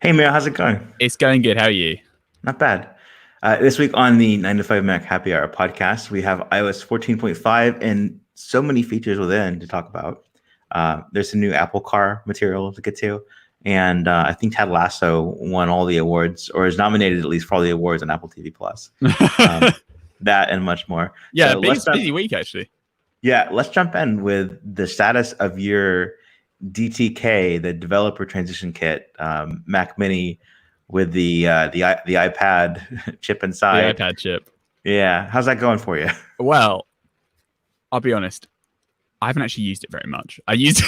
Hey Mayo, how's it going? It's going good. How are you? Not bad. This week on the 9 to 5 Mac Happy Hour podcast, we have iOS 14.5 and so many features within to talk about. There's some new Apple Car material to get to. And I think Ted Lasso won all the awards, or is nominated at least for all the awards on Apple TV Plus. That and much more. Yeah, So busy week actually. Yeah, let's jump in with the status of your DTK, the Developer Transition Kit, Mac Mini with the iPad chip inside. The iPad chip. Yeah, how's that going for you? Well, I'll be honest. I haven't actually used it very much. I used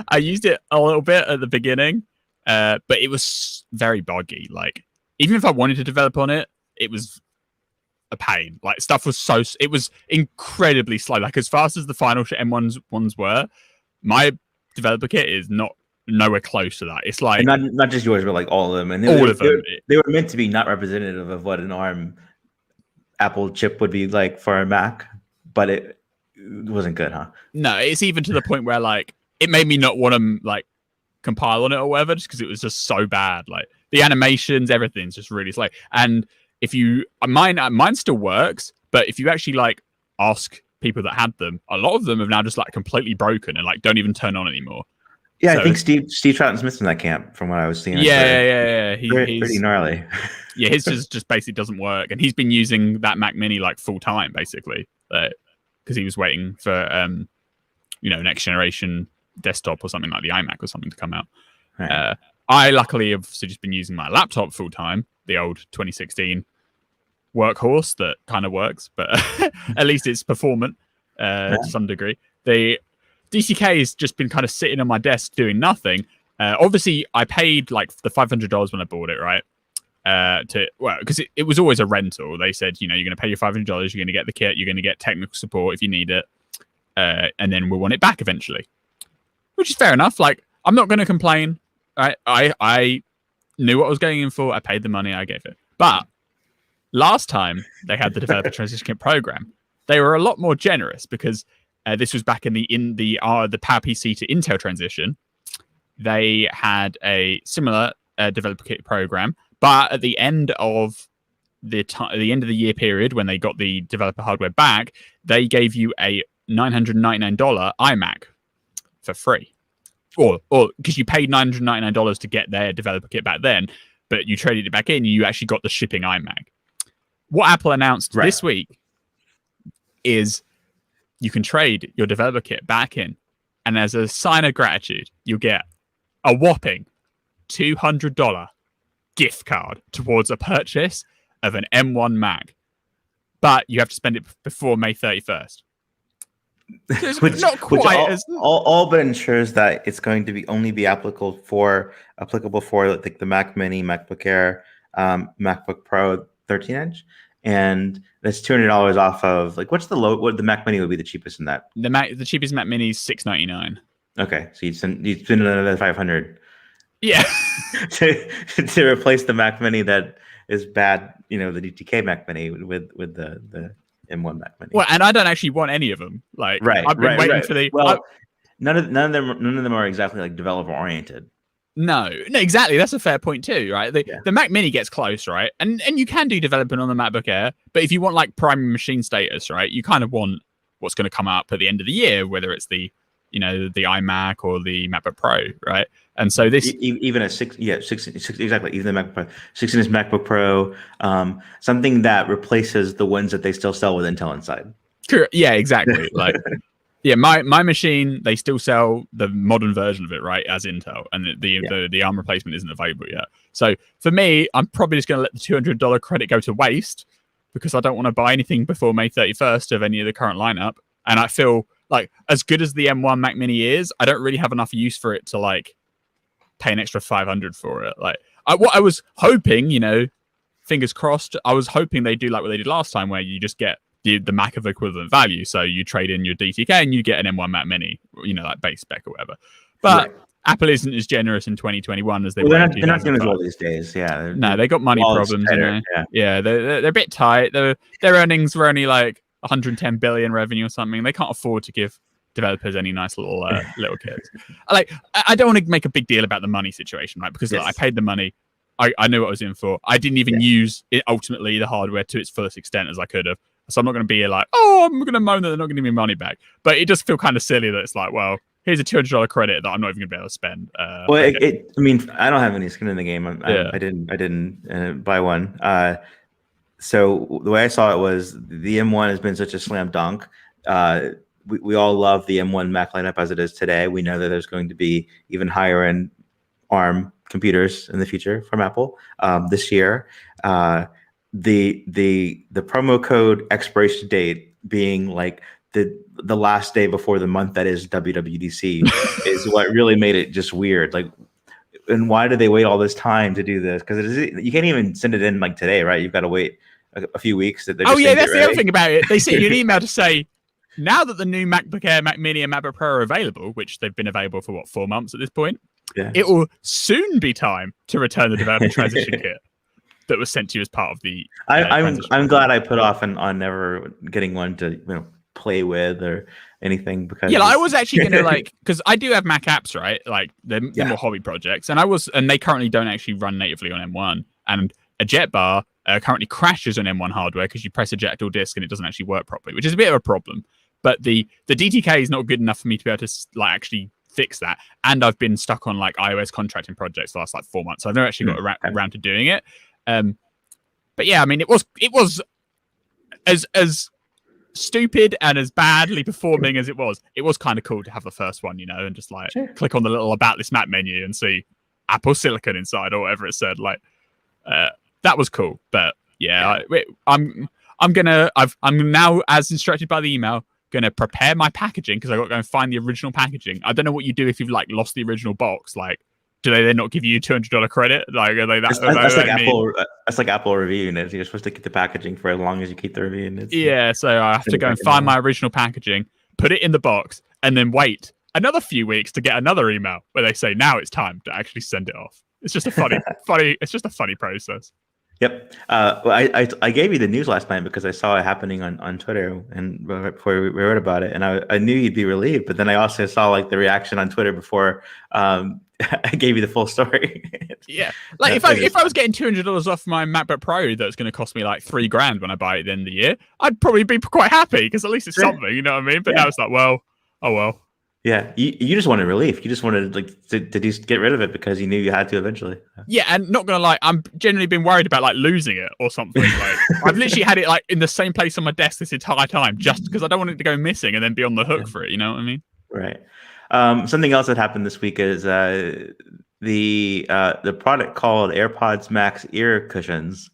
I used it a little bit at the beginning, but it was very buggy. Like, even if I wanted to develop on it, it was a pain. Like, stuff was it was incredibly slow. Like, as fast as the final M1's ones were, my developer kit is nowhere close to that. It's like not just yours, but like all of them. And all of them. They were meant to be not representative of what an ARM Apple chip would be like for a Mac, but it wasn't good, huh? No, it's even to the point where like it made me not want to like compile on it or whatever, just because it was just so bad. Like the animations, everything's just really slow. And if you mine still works, but if you actually like ask people that had them, a lot of them have now just like completely broken and like don't even turn on anymore. Yeah, so I think Steve Troughton-Smith's in that camp from what I was seeing. Yeah. He's pretty gnarly. Yeah, his just basically doesn't work, and he's been using that Mac Mini like full time basically, because he was waiting for next generation desktop or something like the iMac or something to come out. Right. I luckily have just been using my laptop full time, the old 2016 workhorse that kind of works, but at least it's performant to some degree. The DCK has just been kind of sitting on my desk doing nothing. Obviously, I paid like the $500 when I bought it, right? Because it was always a rental. They said, you're going to pay your $500, you're going to get the kit, you're going to get technical support if you need it, and then we'll want it back eventually, which is fair enough. Like, I'm not going to complain. I knew what I was going in for. I paid the money, I gave it. But last time they had the Developer Transition Kit program, they were a lot more generous because this was back in the PowerPC to Intel transition. They had a similar developer kit program, but at the end of the year period, when they got the developer hardware back, they gave you a $999 iMac for free, or because you paid $999 to get their developer kit back then, but you traded it back in, you actually got the shipping iMac. What Apple announced this week is you can trade your developer kit back in, and as a sign of gratitude, you'll get a whopping $200 gift card towards a purchase of an M1 Mac. But you have to spend it before May 31st. So which all but ensures that it's going to be only be applicable for like the Mac Mini, MacBook Air, MacBook Pro 13-inch. And that's $200 off of like what the Mac Mini would be the cheapest in that? The cheapest Mac Mini is $699. Okay, so you'd spend another $500. Yeah, to replace the Mac Mini that is bad, the DTK Mac Mini with the M1 Mac Mini. Well, and I don't actually want any of them. Like, I've been waiting for the. Well, none of them are exactly like developer oriented. No, exactly. That's a fair point too, right? The Mac Mini gets close, right? And you can do development on the MacBook Air, but if you want like primary machine status, right, you kind of want what's going to come up at the end of the year, whether it's the iMac or the MacBook Pro, right? And so this even a six exactly, even the MacBook Pro, 16-inch MacBook Pro, something that replaces the ones that they still sell with Intel inside. Sure. Yeah, exactly. Like. Yeah, my machine, they still sell the modern version of it, right, as Intel, and the ARM replacement isn't available yet. So for me, I'm probably just going to let the $200 credit go to waste because I don't want to buy anything before May 31st of any of the current lineup. And I feel like as good as the M1 Mac Mini is, I don't really have enough use for it to like pay an extra $500 for it. Like what I was hoping, fingers crossed, I was hoping they'd do like what they did last time, where you just get the Mac of equivalent value. So you trade in your DTK and you get an M1 Mac Mini, like base spec or whatever. But Apple isn't as generous in 2021 as they were. They're not doing as well these days. Yeah. No, they got money problems. Yeah, they're a bit tight. Their earnings were only like 110 billion revenue or something. They can't afford to give developers any nice little kits. I don't want to make a big deal about the money situation, right? Because I paid the money. I knew what I was in for. I didn't even use it ultimately the hardware to its fullest extent as I could have. So I'm not going to be like, oh, I'm going to moan that they're not going to give me money back. But it does feel kind of silly that it's like, well, here's a $200 credit that I'm not even going to be able to spend. I mean, I don't have any skin in the game. I didn't buy one. So the way I saw it was the M1 has been such a slam dunk. We all love the M1 Mac lineup as it is today. We know that there's going to be even higher end ARM computers in the future from Apple this year. The promo code expiration date being like the last day before the month that is WWDC is what really made it just weird. Like, and why did they wait all this time to do this? Because you can't even send it in like today, right? You've got to wait a few weeks. That's the other thing about it. They sent you an email to say, now that the new MacBook Air, Mac Mini, and MacBook Pro are available, which they've been available for 4 months at this point, it will soon be time to return the developer transition kit that was sent to you as part of the. I'm glad I put off on never getting one to play with or anything, because I was actually gonna because I do have Mac apps, right? Like they're more hobby projects, and they currently don't actually run natively on M1, and a jet bar currently crashes on M1 hardware because you press eject or disk and it doesn't actually work properly, which is a bit of a problem. But the DTK is not good enough for me to be able to actually fix that, and I've been stuck on iOS contracting projects the last 4 months, so I've never actually got around to doing it. But yeah, I mean, it was as stupid and as badly performing as it was kind of cool to have the first one, and just click on the little about this Mac menu and see Apple Silicon inside or whatever it said. That was cool. But yeah, I'm now, as instructed by the email, gonna prepare my packaging because I got to go and find the original packaging. I don't know what you do if you've lost the original box. Do they then not give you $200 credit? Are they that? That's like Apple. That's like Apple reviewing it. You're supposed to keep the packaging for as long as you keep the review. So I have to go and find my original packaging, put it in the box, and then wait another few weeks to get another email where they say now it's time to actually send it off. It's just a funny. It's just a funny process. Yep. I gave you the news last night because I saw it happening on Twitter, and right before we wrote about it, and I knew you'd be relieved. But then I also saw the reaction on Twitter before I gave you the full story. Yeah, if I was getting $200 off my MacBook Pro that's going to cost me $3,000 when I buy it at the end of the year, I'd probably be quite happy because at least it's something, you know what I mean? But now it's oh well. Yeah, you just wanted relief. You just wanted to just get rid of it because you knew you had to eventually. Yeah, and not gonna lie, I'm generally been worried about losing it or something. I've literally had it in the same place on my desk this entire time, just because I don't want it to go missing and then be on the hook for it. You know what I mean? Right. Something else that happened this week is the product called AirPods Max ear cushions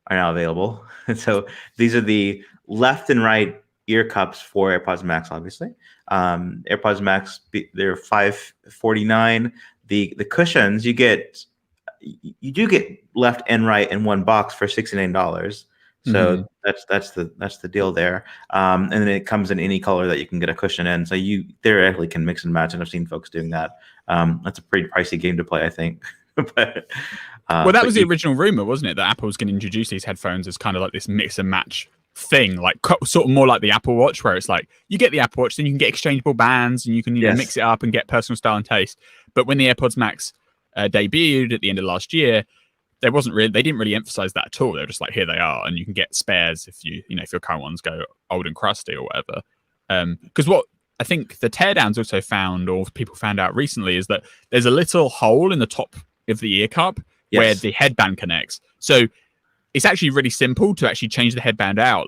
are now available. And so these are the left and right ear cups for AirPods Max, obviously. AirPods Max, they're $549. The cushions you do get left and right in one box for $69. So that's the deal there. And then it comes in any color that you can get a cushion in. So you theoretically can mix and match, and I've seen folks doing that. That's a pretty pricey game to play, I think. But that was the original rumor, wasn't it? That Apple was going to introduce these headphones as kind of this mix and match thing, sort of more like the Apple Watch, where it's you get the Apple Watch, then you can get exchangeable bands and you can mix it up and get personal style and taste. But when the AirPods Max debuted at the end of last year, they didn't really emphasize that at all. They're just here they are, and you can get spares if if your current ones go old and crusty or whatever. Because what I think the teardowns also found, or people found out recently, is that there's a little hole in the top of the ear cup where the headband connects. So it's actually really simple to actually change the headband out.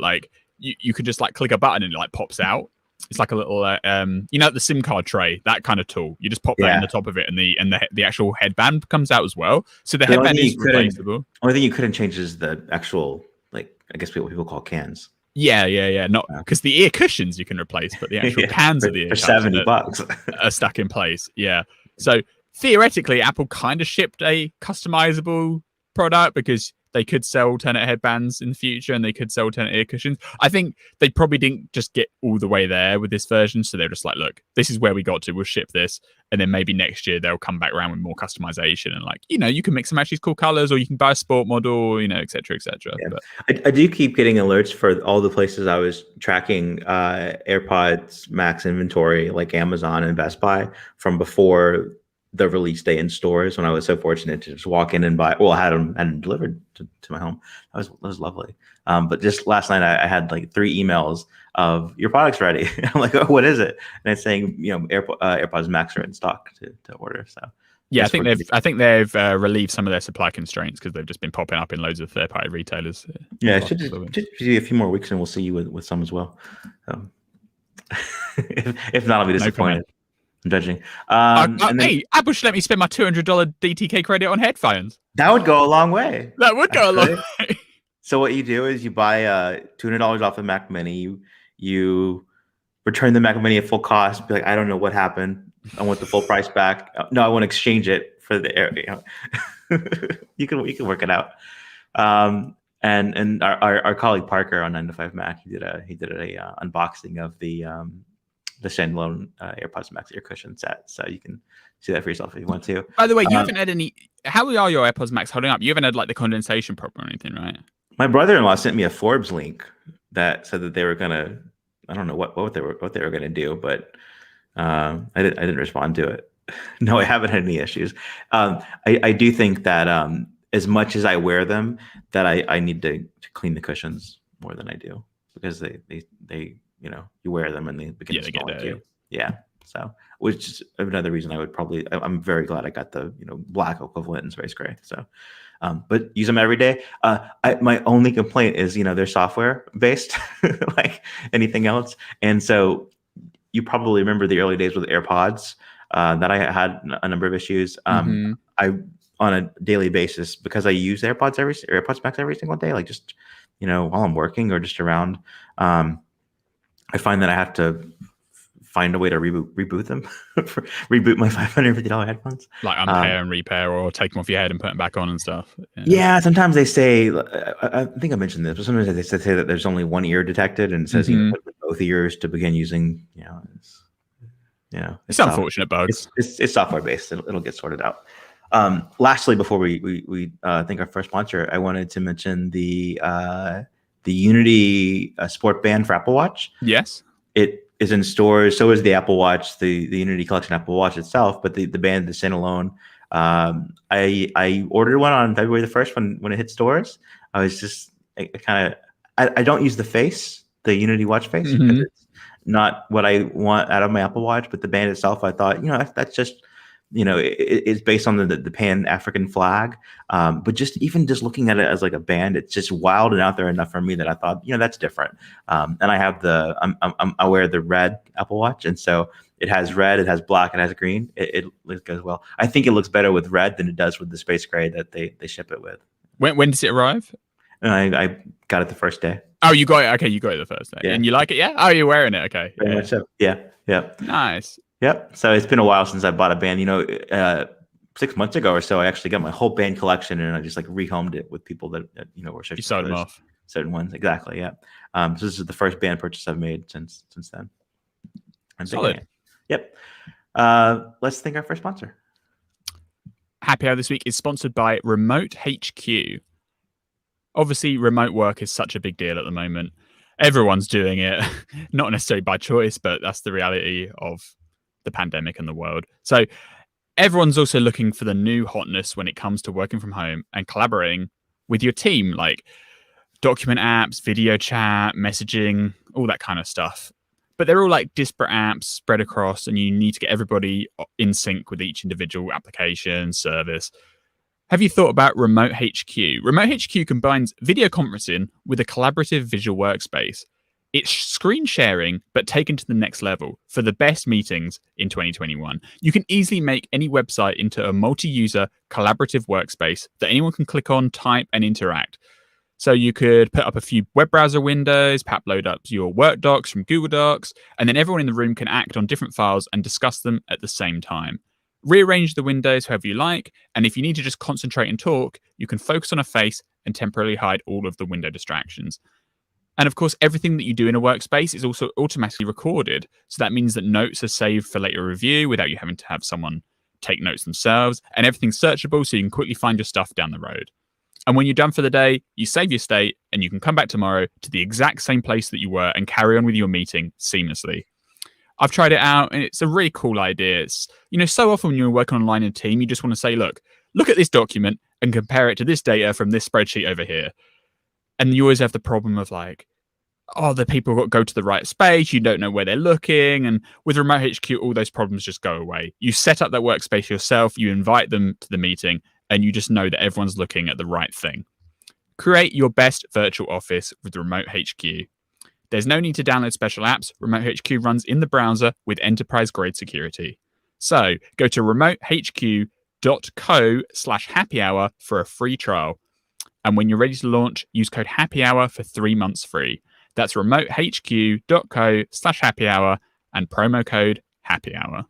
You could just click a button and it pops out. It's like a little, the SIM card tray, that kind of tool. You just pop that in the top of it, and the actual headband comes out as well. So the headband is replaceable. Only thing you couldn't change is the actual, I guess what people call cans. Yeah. Not because the ear cushions you can replace, but the actual cans of the ear for $70 are stuck in place. Yeah. So theoretically, Apple kind of shipped a customizable product because they could sell alternate headbands in the future, and they could sell alternate ear cushions. I think they probably didn't just get all the way there with this version, so they're just like, look, this is where we got to. We'll ship this, and then maybe next year they'll come back around with more customization and you can mix and match these cool colors, or you can buy a sport model, et cetera, et cetera. Yeah. But I do keep getting alerts for all the places I was tracking AirPods Max inventory, like Amazon and Best Buy, from before the release day in stores, when I was so fortunate to just walk in and buy. Well, I had them delivered to my home. That was lovely. But just last night, I had like 3 emails of your product's ready. I'm like, oh, what is it? And it's saying, AirPods Max are in stock to order. So yeah, I think they've relieved some of their supply constraints because they've just been popping up in loads of third-party retailers. Yeah, it should be a few more weeks, and we'll see you with some as well. If not, I'll be disappointed. I'm judging. Hey, Apple should let me spend my $200 DTK credit on headphones. That would go a long way. That would go a long way. So what you do is you buy $200 off the Mac Mini. You return the Mac Mini at full cost. Be like, I don't know what happened. I want the full price back. No, I want to exchange it for the Air. You can work it out. And our colleague Parker on 9 to 5 Mac, he did a unboxing of the standalone AirPods Max ear cushion set, so you can see that for yourself if you want to. By the way, you haven't had any. How are your AirPods Max holding up? You haven't had like the condensation problem or anything, right? My brother-in-law sent me a Forbes link that said that they were gonna. I don't know what they were gonna do, but I didn't respond to it. No, I haven't had any issues. I do think that as much as I wear them, that I need to clean the cushions more than I do, because they you wear them and they begin to smell like you. Yeah. So, which is another reason I would probably. I'm very glad I got the black equivalent in space gray. So, but use them every day. My only complaint is they're software based, like anything else. And so, you probably remember the early days with AirPods that I had a number of issues. I on a daily basis, because I use AirPods Max every single day, like just while I'm working or just around. I find that I have to find a way to reboot them, reboot my $550 headphones. Like unpair and repair, or take them off your head and put them back on and stuff. Yeah, sometimes they say, I think I mentioned this, but sometimes they say that there's only one ear detected, and it says put both ears to begin using. It's unfortunate bugs. It's software based. It'll get sorted out. Lastly, before we thank our first sponsor, I wanted to mention the Unity Sport Band for Apple Watch. Yes. It is in stores. So is the Apple Watch, the Unity Collection Apple Watch itself, but the band, the standalone. I ordered one on February the 1st when it hit stores. I was just I don't use the Unity watch face, because it's not what I want out of my Apple Watch, but the band itself, I thought, that's just, it's based on the Pan-African flag. But just looking at it as like a band, it's just wild and out there enough for me that I thought, that's different. And I have I wear the red Apple Watch. And so it has red, it has black, it has green. It goes well. I think it looks better with red than it does with the space gray that they ship it with. When does it arrive? And I got it the first day. Oh, you got it. Okay, you got it the first day. Yeah. And you like it? Yeah. Oh, you're wearing it. Okay. Very much so. Yeah. Nice. Yep. So it's been a while since I bought a band. 6 months ago or so, I actually got my whole band collection, and I just rehomed it with people that were searching. You sold them off. Certain ones, exactly. Yeah. So this is the first band purchase I've made since then. I'm solid. Yep. Let's thank our first sponsor. Happy Hour this week is sponsored by Remote HQ. Obviously, remote work is such a big deal at the moment. Everyone's doing it, not necessarily by choice, but that's the reality of the pandemic and the world. So everyone's also looking for the new hotness when it comes to working from home and collaborating with your team, like document apps, video chat, messaging, all that kind of stuff. But they're all like disparate apps spread across, and you need to get everybody in sync with each individual application, service. Have you thought about Remote HQ? Remote HQ combines video conferencing with a collaborative visual workspace. It's screen sharing, but taken to the next level for the best meetings in 2021. You can easily make any website into a multi-user collaborative workspace that anyone can click on, type, and interact. So you could put up a few web browser windows, perhaps load up your work docs from Google Docs, and then everyone in the room can act on different files and discuss them at the same time. Rearrange the windows however you like, and if you need to just concentrate and talk, you can focus on a face and temporarily hide all of the window distractions. And of course, everything that you do in a workspace is also automatically recorded. So that means that notes are saved for later review without you having to have someone take notes themselves. And everything's searchable so you can quickly find your stuff down the road. And when you're done for the day, you save your state and you can come back tomorrow to the exact same place that you were and carry on with your meeting seamlessly. I've tried it out and it's a really cool idea. It's, so often when you're working online in a team, you just want to say, look at this document and compare it to this data from this spreadsheet over here. And you always have the problem of like, the people go to the right space, you don't know where they're looking. And with Remote HQ, all those problems just go away. You set up that workspace yourself, you invite them to the meeting, and you just know that everyone's looking at the right thing. Create your best virtual office with Remote HQ. There's no need to download special apps. Remote HQ runs in the browser with enterprise-grade security. So go to remotehq.co/happy hour for a free trial. And when you're ready to launch, use code happy hour for 3 months free. That's remotehq.co/happy hour and promo code happy hour.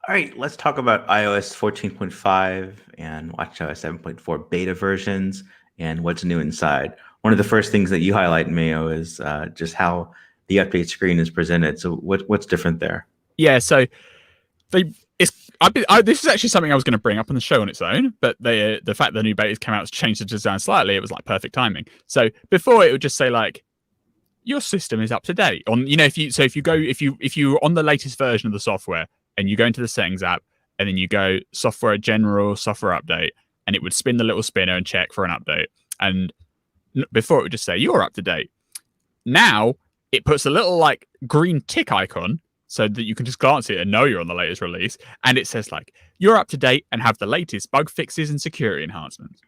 All right, let's talk about iOS 14.5 and watchOS 7.4 beta versions and what's new inside. One of the first things that you highlight, Mayo, is just how the update screen is presented. So what's different there? Yeah, so this is actually something I was going to bring up on the show on its own, but the fact that the new betas came out has changed the design slightly. It was like perfect timing. So before it would just say like, your system is up to date. If you're on the latest version of the software and you go into the settings app and then you go software general, software update, and it would spin the little spinner and check for an update. And before it would just say you're up to date. Now it puts a little like green tick icon so that you can just glance at it and know you're on the latest release. And it says like, you're up to date and have the latest bug fixes and security enhancements.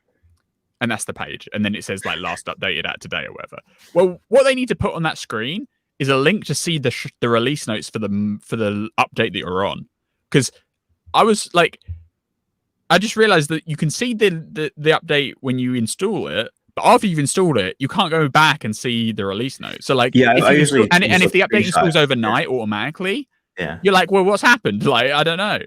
And that's the page. And then it says like last updated at today or whatever. Well, what they need to put on that screen is a link to see the release notes for the update that you're on. Because I just realized that you can see the update when you install it, but after you've installed it, you can't go back and see the release notes. So like, yeah, if the update installs overnight automatically, you're like, well, what's happened? Like, I don't know.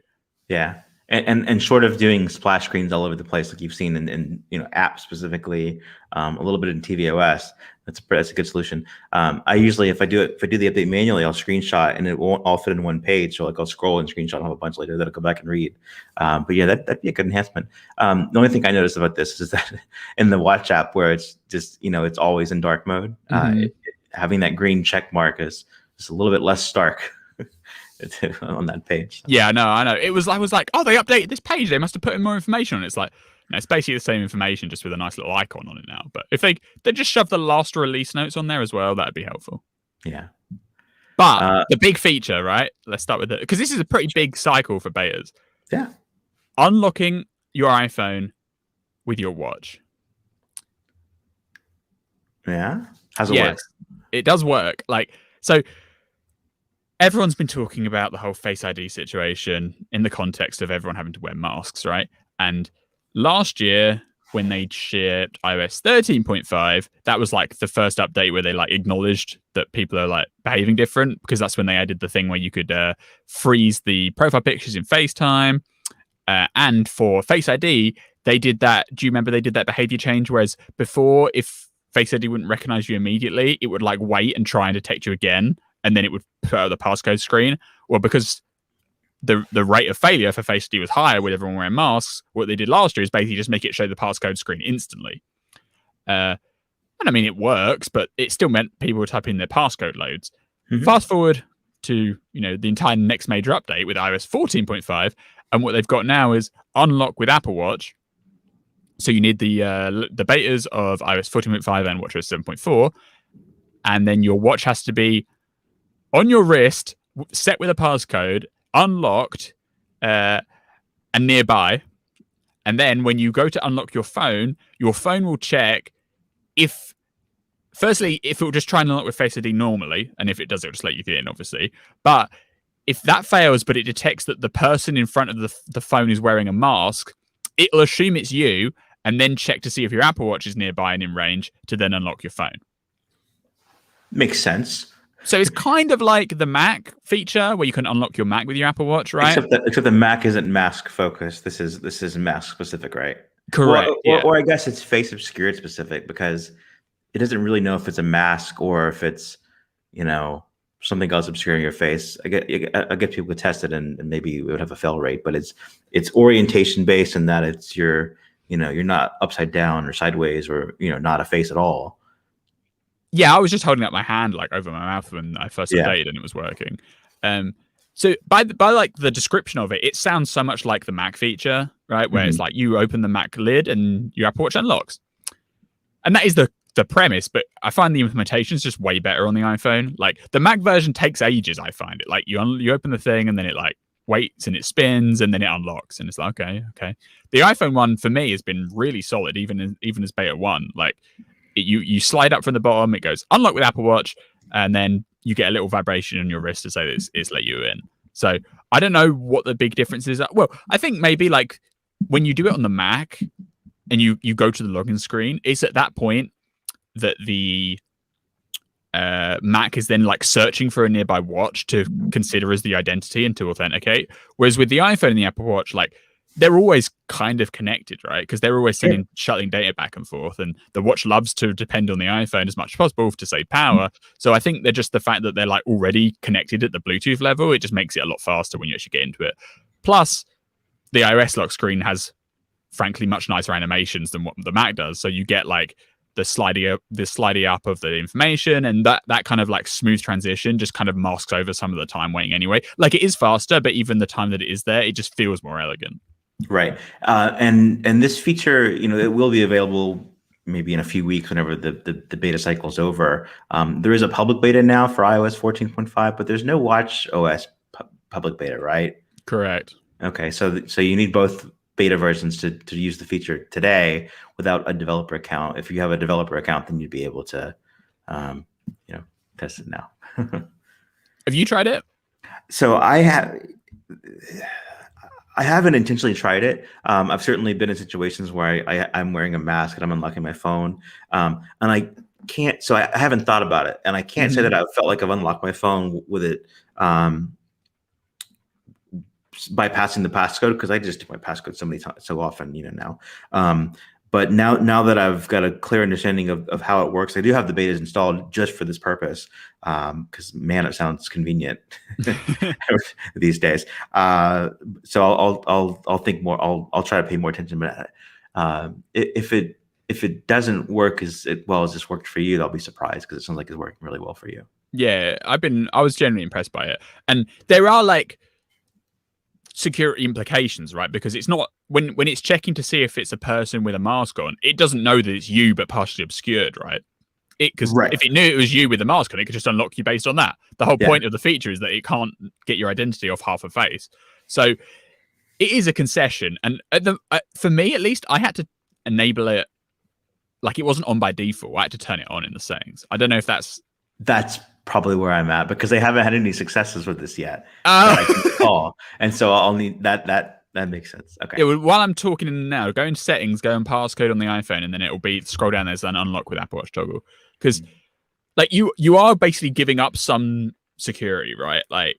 Yeah. And short of doing splash screens all over the place, like you've seen in apps specifically, a little bit in tvOS, that's a good solution. I usually, if I do the update manually, I'll screenshot and it won't all fit in one page. So like I'll scroll and screenshot and have a bunch later that I'll go back and read. But yeah, that'd be a good enhancement. The only thing I noticed about this is that in the Watch app where it's just it's always in dark mode, having that green check mark is just a little bit less stark. On that page. Yeah, no, I know. I was like, oh, they updated this page. They must have put in more information on it. It's like, no, it's basically the same information, just with a nice little icon on it now. But if they just shove the last release notes on there as well, that'd be helpful. Yeah. But the big feature, right? Let's start with it, because this is a pretty big cycle for betas. Yeah. Unlocking your iPhone with your watch. Yeah. How's it work? It does work. So everyone's been talking about the whole Face ID situation in the context of everyone having to wear masks, right? And last year, when they shipped iOS 13.5, that was like the first update where they like acknowledged that people are like behaving different, because that's when they added the thing where you could freeze the profile pictures in FaceTime. And for Face ID, they did that. Do you remember they did that behavior change? Whereas before, if Face ID wouldn't recognize you immediately, it would like wait and try and detect you again. And then it would put out the passcode screen. Well, because the rate of failure for Face ID was higher with everyone wearing masks, what they did last year is basically just make it show the passcode screen instantly. And I mean, it works, but it still meant people were typing their passcode loads. Fast forward to the entire next major update with iOS 14.5, and what they've got now is unlock with Apple Watch. So you need the betas of iOS 14.5 and watchOS 7.4, and then your watch has to be on your wrist, set with a passcode, unlocked, and nearby. And then when you go to unlock your phone will check if it will just try and unlock with Face ID normally. And if it does, it'll just let you get in, obviously. But if that fails, but it detects that the person in front of the phone is wearing a mask, it'll assume it's you and then check to see if your Apple Watch is nearby and in range to then unlock your phone. Makes sense. So it's kind of like the Mac feature where you can unlock your Mac with your Apple Watch, right? Except the Mac isn't mask focused. This is mask specific, right? Correct. Yeah. Or I guess it's face obscured specific because it doesn't really know if it's a mask or if it's, something else obscuring your face. I get people to test it and maybe it would have a fail rate, but it's orientation based in that it's you're not upside down or sideways or, not a face at all. Yeah, I was just holding up my hand like over my mouth when I first updated and it was working. So by like the description of it, it sounds so much like the Mac feature, right? Where it's like you open the Mac lid and your Apple Watch unlocks. And that is the premise, but I find the implementation is just way better on the iPhone. Like the Mac version takes ages, I find it. Like you open the thing and then it like waits and it spins and then it unlocks and it's like, okay. The iPhone one for me has been really solid, even as beta 1. Like you slide up from the bottom, it goes unlock with Apple Watch, and then you get a little vibration on your wrist to say that it's let you in. So I don't know what the big difference is. Well, I think maybe like when you do it on the Mac and you go to the login screen, it's at that point that the Mac is then like searching for a nearby watch to consider as the identity and to authenticate. Whereas with the iPhone and the Apple Watch, like they're always kind of connected, right? Because they're always shuttling data back and forth, and the watch loves to depend on the iPhone as much as possible to save power. So I think they're just the fact that they're like already connected at the Bluetooth level, it just makes it a lot faster when you actually get into it. Plus, the iOS lock screen has, frankly, much nicer animations than what the Mac does. So you get like the sliding up of the information, and that kind of like smooth transition just kind of masks over some of the time waiting anyway. Like it is faster, but even the time that it is there, it just feels more elegant. Right. And this feature, it will be available maybe in a few weeks whenever the beta cycle is over. There is a public beta now for iOS 14.5, but there's no Watch OS public beta, right? Correct. Okay. So you need both beta versions to use the feature today without a developer account. If you have a developer account, then you'd be able to, test it now. Have you tried it? So I haven't intentionally tried it. I've certainly been in situations where I'm wearing a mask and I'm unlocking my phone. And I can't, so I haven't thought about it. And I can't say that I felt like I've unlocked my phone with it bypassing the passcode, because I just do my passcode so often, now. But now that I've got a clear understanding of how it works, I do have the betas installed just for this purpose. Because man, it sounds convenient these days. So I'll think more. I'll try to pay more attention. But if it doesn't work as well as this worked for you, I'll be surprised, because it sounds like it's working really well for you. Yeah, I was genuinely impressed by it, and there are like security implications, right? Because it's not when it's checking to see if it's a person with a mask on, it doesn't know that it's you but partially obscured, right? Because if it knew it was you with a mask on, it could just unlock you based on that. The whole point of the feature is that it can't get your identity off half a face. So it is a concession, and for me at least, I had to enable it. Like it wasn't on by default. I had to turn it on in the settings. I don't know if that's probably where I'm at, because they haven't had any successes with this yet. That I can recall. And so I'll need that makes sense. Okay. Yeah, well, while I'm talking now, go into settings, go in passcode on the iPhone, and then it'll be scroll down, there's an unlock with Apple Watch toggle. Because like you are basically giving up some security, right? Like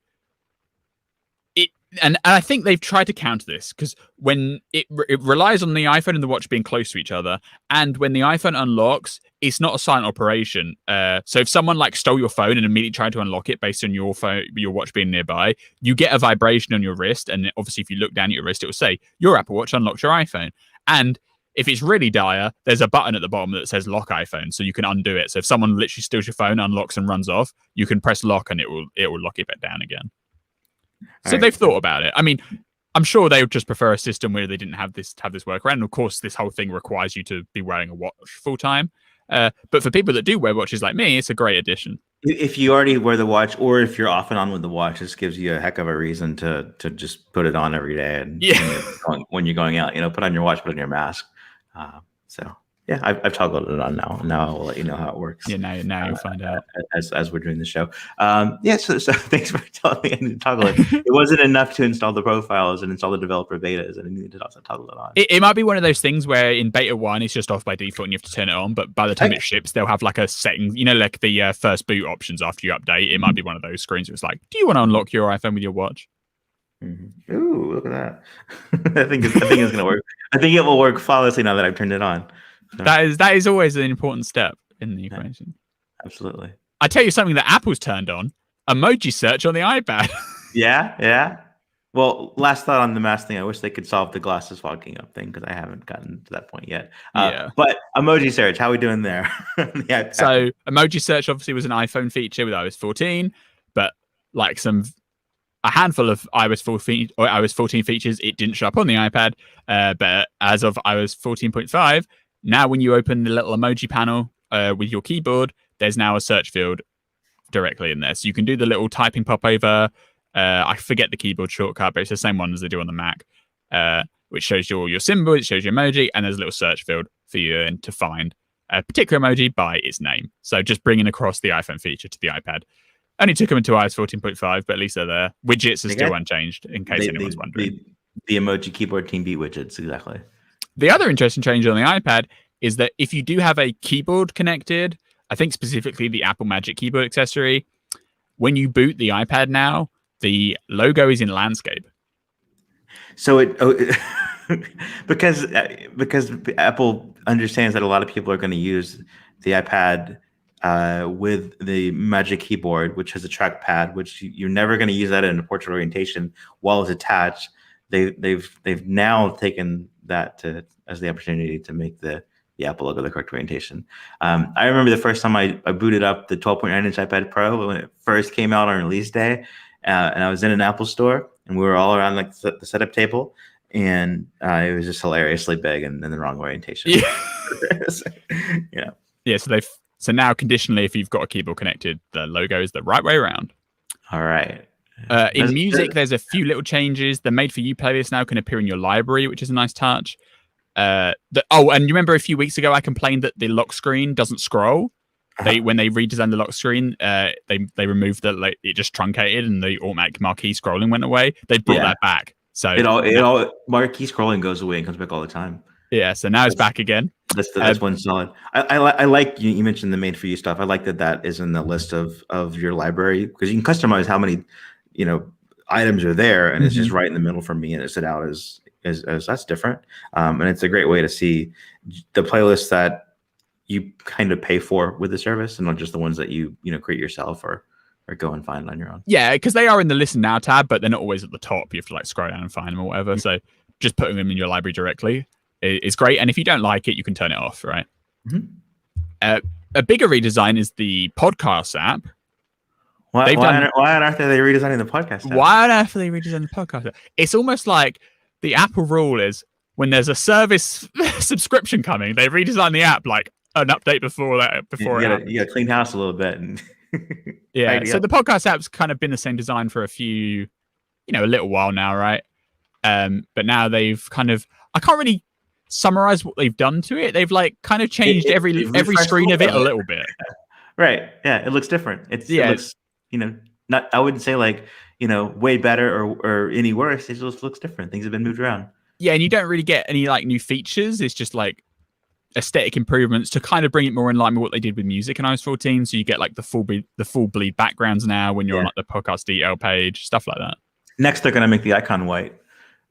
it, and I think they've tried to counter this, because when it relies on the iPhone and the watch being close to each other, and when the iPhone unlocks, it's not a silent operation. So if someone like stole your phone and immediately tried to unlock it based on your watch being nearby, you get a vibration on your wrist, and obviously if you look down at your wrist, it will say your Apple Watch unlocked your iPhone. And if it's really dire, there's a button at the bottom that says lock iPhone, so you can undo it. So if someone literally steals your phone, unlocks and runs off, you can press lock and it will lock it back down again. So they've thought about it. I mean, I'm sure they would just prefer a system where they didn't have this workaround. And of course, this whole thing requires you to be wearing a watch full time. But for people that do wear watches like me, it's a great addition. If you already wear the watch, or if you're off and on with the watch, this gives you a heck of a reason to just put it on every day. And when you're going out, put on your watch, put on your mask. So yeah, I've toggled it on now. Now I'll let you know how it works. Yeah, now you'll find out as we're doing the show. So thanks for telling me I need to toggle it. It wasn't enough to install the profiles and install the developer betas, and I needed to also toggle it on. It might be one of those things where in beta 1 it's just off by default and you have to turn it on, but by the time it ships, they'll have like a setting, like the first boot options after you update. It might be one of those screens where it's like, do you want to unlock your iPhone with your watch? Ooh, look at that. I think it's gonna work. I think it will work flawlessly now that I've turned it on. So, That is always an important step in the yeah, equation. absolutely. I tell you something that Apple's turned on: emoji search on the iPad. Yeah, yeah. Well, last thought on the mask thing. I wish they could solve the glasses fogging up thing because I haven't gotten to that point yet. Yeah. But emoji search, how are we doing there on the iPad? So emoji search obviously was an iPhone feature with iOS 14, but like a handful of iOS 14 or iOS 14 features, it didn't show up on the iPad. But as of iOS 14.5, now when you open the little emoji panel with your keyboard, there's now a search field directly in there. So you can do the little typing popover. I forget the keyboard shortcut, but it's the same one as they do on the Mac, which shows your symbol, it shows your emoji, and there's a little search field for you to find a particular emoji by its name. So just bringing across the iPhone feature to the iPad. Only took them into iOS 14.5, but at least they're there. Widgets are still unchanged, in case anyone's wondering. The emoji keyboard team beat widgets, exactly. The other interesting change on the iPad is that if you do have a keyboard connected, I think specifically the Apple Magic Keyboard accessory, when you boot the iPad now, the logo is in landscape. So because Apple understands that a lot of people are going to use the iPad with the Magic Keyboard, which has a trackpad, which you're never going to use that in a portrait orientation while it's attached. They've now taken that as the opportunity to make the Apple logo the correct orientation. I remember the first time I booted up the 12.9-inch iPad Pro when it first came out on release day, and I was in an Apple store, and we were all around like the setup table, and it was just hilariously big and in the wrong orientation. Yeah. Yeah. So now conditionally, if you've got a keyboard connected, the logo is the right way around. All right. In music, there's a few little changes. The Made for You playlist now can appear in your library, which is a nice touch. And you remember a few weeks ago I complained that the lock screen doesn't scroll. When they redesigned the lock screen, they removed it just truncated and the automatic marquee scrolling went away. They brought that back. So it all marquee scrolling goes away and comes back all the time. Yeah, so now it's back again. That's one solid. I like you mentioned the Made for You stuff. I like that is in the list of your library because you can customize how many items are there, and it's just right in the middle for me, and it's set out as that's different. And it's a great way to see the playlists that you kind of pay for with the service, and not just the ones that you create yourself or go and find on your own. Yeah, because they are in the Listen Now tab, but they're not always at the top. You have to scroll down and find them or whatever. So just putting them in your library directly is great. And if you don't like it, you can turn it off, right? A bigger redesign is the podcast app. Why on earth are they redesigning the podcast app? Why on earth are they redesigning the podcast app? It's almost like the Apple rule is when there's a service subscription coming, they redesign the app like an update before you gotta clean house a little bit. And yeah, so the podcast app's kind of been the same design for a little while now, right? But now they've I can't really summarize what they've done to it. They've kind of changed every screen of it a little bit. Right. Yeah, it looks different. It looks, not, I wouldn't say way better or any worse. It just looks different. Things have been moved around. Yeah, and you don't really get any new features. It's just aesthetic improvements to kind of bring it more in line with what they did with music in iOS 14. So you get the full bleed backgrounds now when you're on the podcast detail page, stuff like that. Next, they're gonna make the icon white.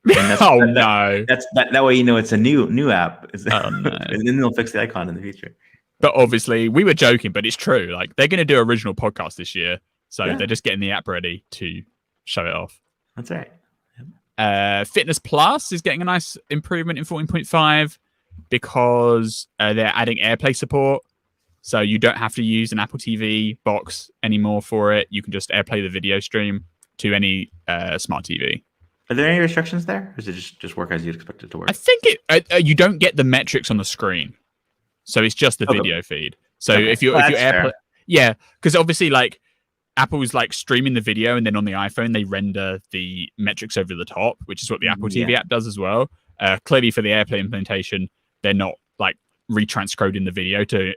No! That way it's a new app. Oh, no. And then they'll fix the icon in the future. But obviously, we were joking, but it's true. They're going to do original podcast this year, so they're just getting the app ready to show it off. That's right. Fitness Plus is getting a nice improvement in 14.5 because they're adding AirPlay support, so you don't have to use an Apple TV box anymore for it. You can just AirPlay the video stream to any smart TV. Are there any restrictions there, or does it just work as you'd expect it to work? I think you don't get the metrics on the screen. So it's just the video feed. So if you AirPlay, because obviously Apple's streaming the video, and then on the iPhone they render the metrics over the top, which is what the Apple TV app does as well. Clearly for the AirPlay implementation, they're not retranscoding the video to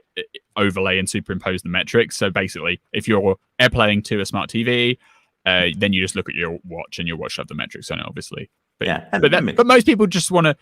overlay and superimpose the metrics. So basically, if you're AirPlaying to a smart TV, then you just look at your watch, and your watch will have the metrics on it, obviously. But most people just want to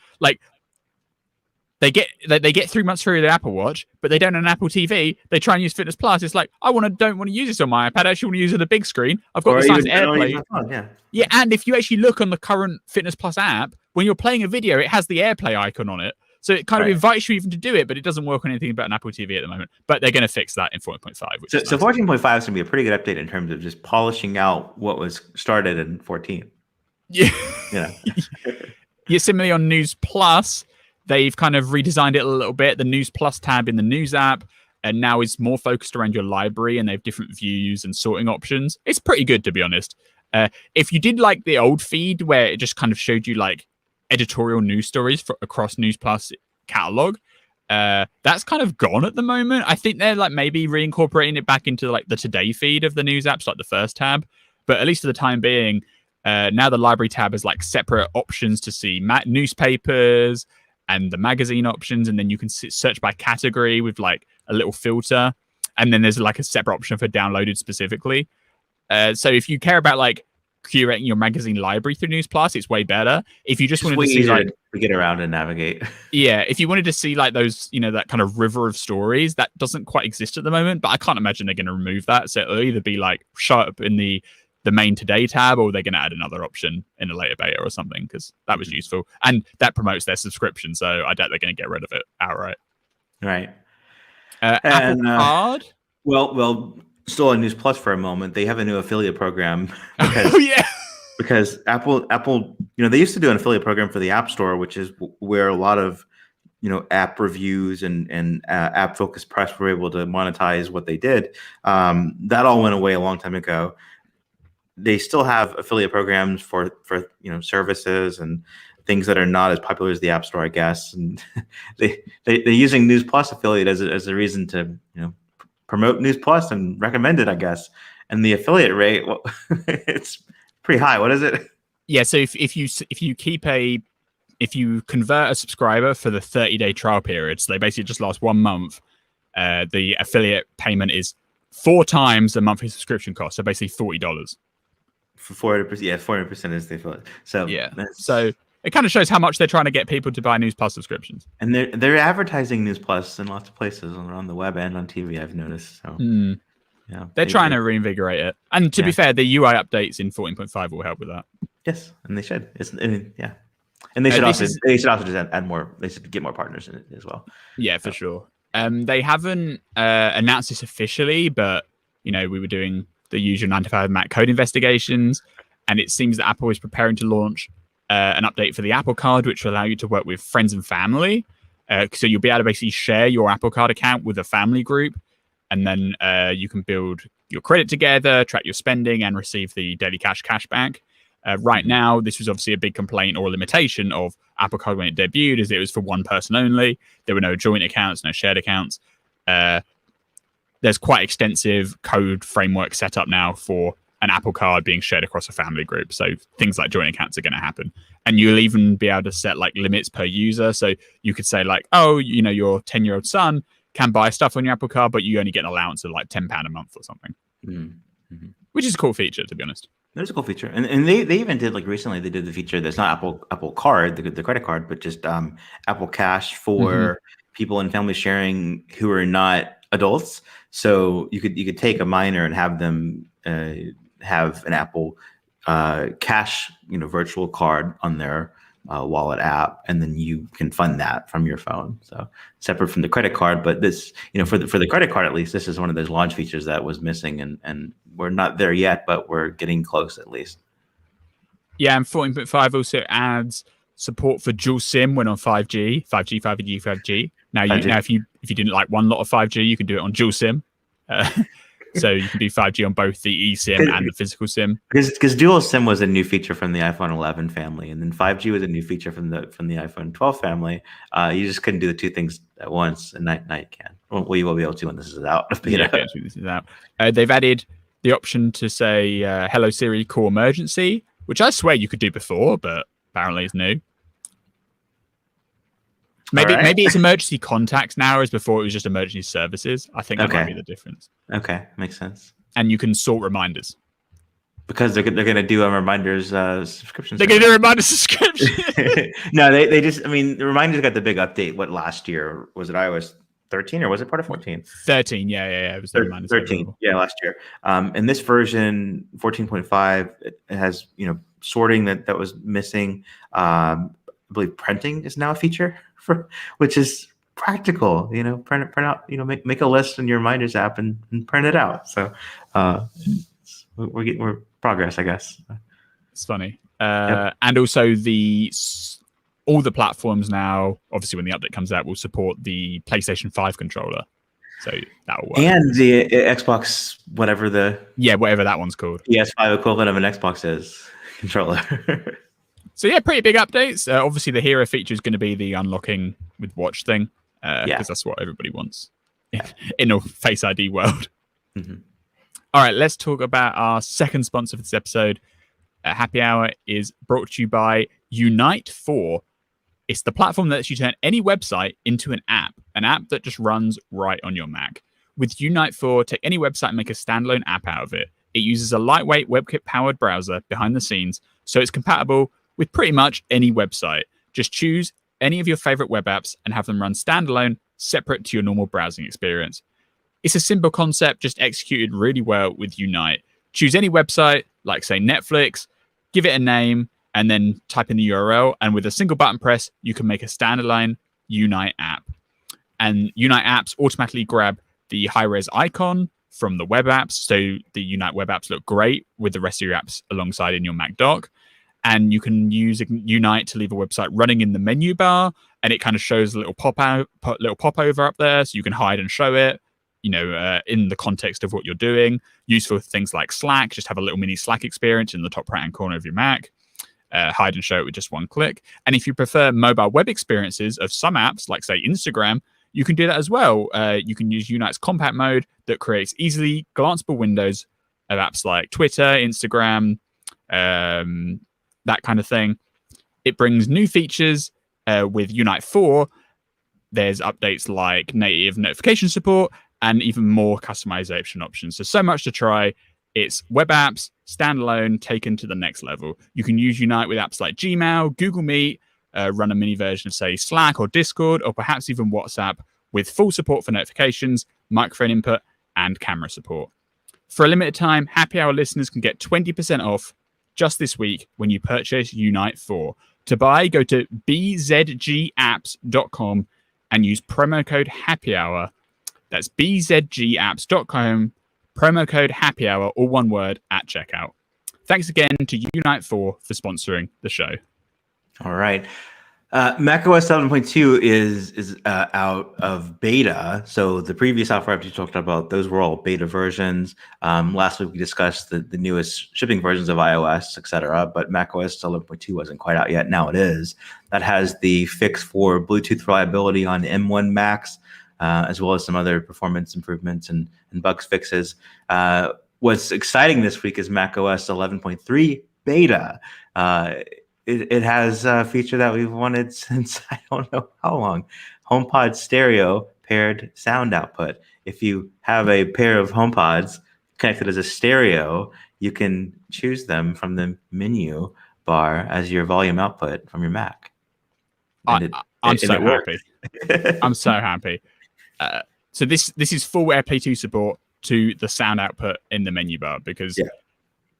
they get 3 months free with the Apple Watch, but they don't have an Apple TV. They try and use Fitness Plus. It's like, don't want to use this on my iPad. I actually want to use it on the big screen. I've got this nice AirPlay. Yeah, and if you actually look on the current Fitness Plus app, when you're playing a video, it has the AirPlay icon on it. So it kind of invites you even to do it, but it doesn't work on anything about an Apple TV at the moment. But they're going to fix that in 14.5. So 14.5 is going to be a pretty good update in terms of just polishing out what was started in 14. Yeah. Yeah. Yeah. Similarly on News Plus, they've kind of redesigned it a little bit. The News Plus tab in the News app and now is more focused around your library, and they have different views and sorting options. It's pretty good, to be honest. If you did like the old feed where it just kind of showed you like editorial news stories across News Plus catalog, that's kind of gone at the moment. I think they're like maybe reincorporating it back into like the Today feed of the News apps, like the first tab. But at least for the time being, now the library tab has like separate options to see newspapers and the magazine options, and then you can search by category with like a little filter, and then there's like a separate option for downloaded specifically. So if you care about like curating your magazine library through News Plus, it's way better. If you just wanted to see like to get around and navigate, yeah, if you wanted to see like those, that kind of river of stories, that doesn't quite exist at the moment. But I can't imagine they're going to remove that. So it'll either be like show up in the main Today tab, or they're going to add another option in a later beta or something, because that was useful and that promotes their subscription. So I doubt they're going to get rid of it outright. Right. Apple Card. Well, still on News Plus for a moment. They have a new affiliate program because, because Apple, they used to do an affiliate program for the App Store, which is where a lot of, app reviews and app focused press were able to monetize what they did. That all went away a long time ago. They still have affiliate programs for services and things that are not as popular as the App Store, I guess. And they're using News Plus affiliate as a reason to promote News Plus and recommend it, I guess. And the affiliate rate, well, it's pretty high. What is it? Yeah, so if you convert a subscriber for the 30-day trial period, so they basically just last 1 month, the affiliate payment is 4 times the monthly subscription cost, so basically $40. For 400%, yeah, 400% is the affiliate. So yeah, so it kind of shows how much they're trying to get people to buy News Plus subscriptions. And they're advertising News Plus in lots of places on the web and on TV, I've noticed. So yeah, they're trying to reinvigorate it. And to be fair, the UI updates in 14.5 will help with that. Yes, and they should. And they should also just add more. They should get more partners in it as well. Yeah, for sure. They haven't announced this officially, but we were doing the usual 9 to 5 Mac code investigations, and it seems that Apple is preparing to launch an update for the Apple Card, which will allow you to work with friends and family. So you'll be able to basically share your Apple Card account with a family group, and then you can build your credit together, track your spending, and receive the daily cashback. Right now, this was obviously a big complaint or limitation of Apple Card when it debuted, as it was for one person only. There were no joint accounts, no shared accounts. There's quite extensive code framework set up now for an Apple Card being shared across a family group. So things like joint accounts are going to happen. And you'll even be able to set like limits per user. So you could say like, your 10-year-old son can buy stuff on your Apple Card, but you only get an allowance of like £10 a month or something, which is a cool feature, to be honest. There's a cool feature. And they even did, like recently, they did the feature that's not Apple Card, the credit card, but just Apple Cash for people and family sharing who are not adults. So you could take a minor and have them have an Apple Cash, virtual card on their wallet app, and then you can fund that from your phone. So separate from the credit card, but this, for the credit card, at least, this is one of those launch features that was missing, and we're not there yet, but we're getting close at least. Yeah, and 14.5 also adds support for dual SIM when on 5G. Now, if you didn't like one lot of 5G, you can do it on dual SIM. So you can do 5G on both the eSIM and the physical SIM. Because dual SIM was a new feature from the iPhone 11 family, and then 5G was a new feature from the iPhone 12 family. You just couldn't do the two things at once, and now you can. Well, you will be able to when this is out. This is out. They've added the option to say "Hello Siri, call emergency," which I swear you could do before, but apparently it's new. Maybe it's emergency contacts now, as before it was just emergency services. I think that might be the difference. Okay, makes sense. And you can sort reminders. Because they're going to do a reminders subscription. They're going to do a reminder subscription. No, they just. I mean, the reminders got the big update. What last year was it? iOS 13 or was it part of 14? 13. Yeah. It was the reminders. 13. Yeah, last year. In this version, 14.5, it has sorting that was missing. I believe printing is now a feature which is practical. Print out. Make a list in your reminders app and print it out. So we're progress, I guess. It's funny. Yep. And also all the platforms now, obviously when the update comes out, will support the PlayStation 5 controller. So that'll work. And the Xbox, whatever that one's called. PS5 equivalent of an Xbox is controller. So yeah, pretty big updates. Obviously the hero feature is going to be the unlocking with watch thing. Because that's what everybody wants in a Face ID world. Mm-hmm. All right, let's talk about our second sponsor for this episode. Happy Hour is brought to you by Unite 4. It's the platform that lets you turn any website into an app that just runs right on your Mac. With Unite 4, take any website and make a standalone app out of it. It uses a lightweight WebKit-powered browser behind the scenes, so it's compatible with pretty much any website. Just choose any of your favorite web apps and have them run standalone, separate to your normal browsing experience. It's a simple concept, just executed really well with Unite. Choose any website, like say Netflix, give it a name, and then type in the URL. And with a single button press, you can make a standalone Unite app. And Unite apps automatically grab the high-res icon from the web apps. So the Unite web apps look great with the rest of your apps alongside in your Mac dock. And you can use Unite to leave a website running in the menu bar, and it kind of shows a little popover up there, so you can hide and show it, in the context of what you're doing. Useful for things like Slack, just have a little mini Slack experience in the top right-hand corner of your Mac. Hide and show it with just one click. And if you prefer mobile web experiences of some apps, like say Instagram, you can do that as well. You can use Unite's compact mode that creates easily glanceable windows of apps like Twitter, Instagram, that kind of thing. It brings new features with Unite 4. There's updates like native notification support and even more customization options. So much to try. It's web apps, standalone, taken to the next level. You can use Unite with apps like Gmail, Google Meet, run a mini version of, say, Slack or Discord, or perhaps even WhatsApp, with full support for notifications, microphone input, and camera support. For a limited time, Happy Hour listeners can get 20% off just this week when you purchase Unite 4. To buy, go to bzgapps.com and use promo code Happy Hour. That's bzgapps.com, promo code Happy Hour, all one word, at checkout. Thanks again to Unite 4 for sponsoring the show. All right. macOS 7.2 is out of beta. So the previous software apps you talked about, those were all beta versions. Last week we discussed the newest shipping versions of iOS, etc. But macOS 11.2 wasn't quite out yet. Now it is. That has the fix for Bluetooth reliability on M1 Macs, as well as some other performance improvements and bugs fixes. What's exciting this week is macOS 11.3 beta. It has a feature that we've wanted since I don't know how long. HomePod stereo paired sound output. If you have a pair of HomePods connected as a stereo, you can choose them from the menu bar as your volume output from your Mac. I'm so happy. I'm so happy. So this is full AirPlay 2 support to the sound output in the menu bar, because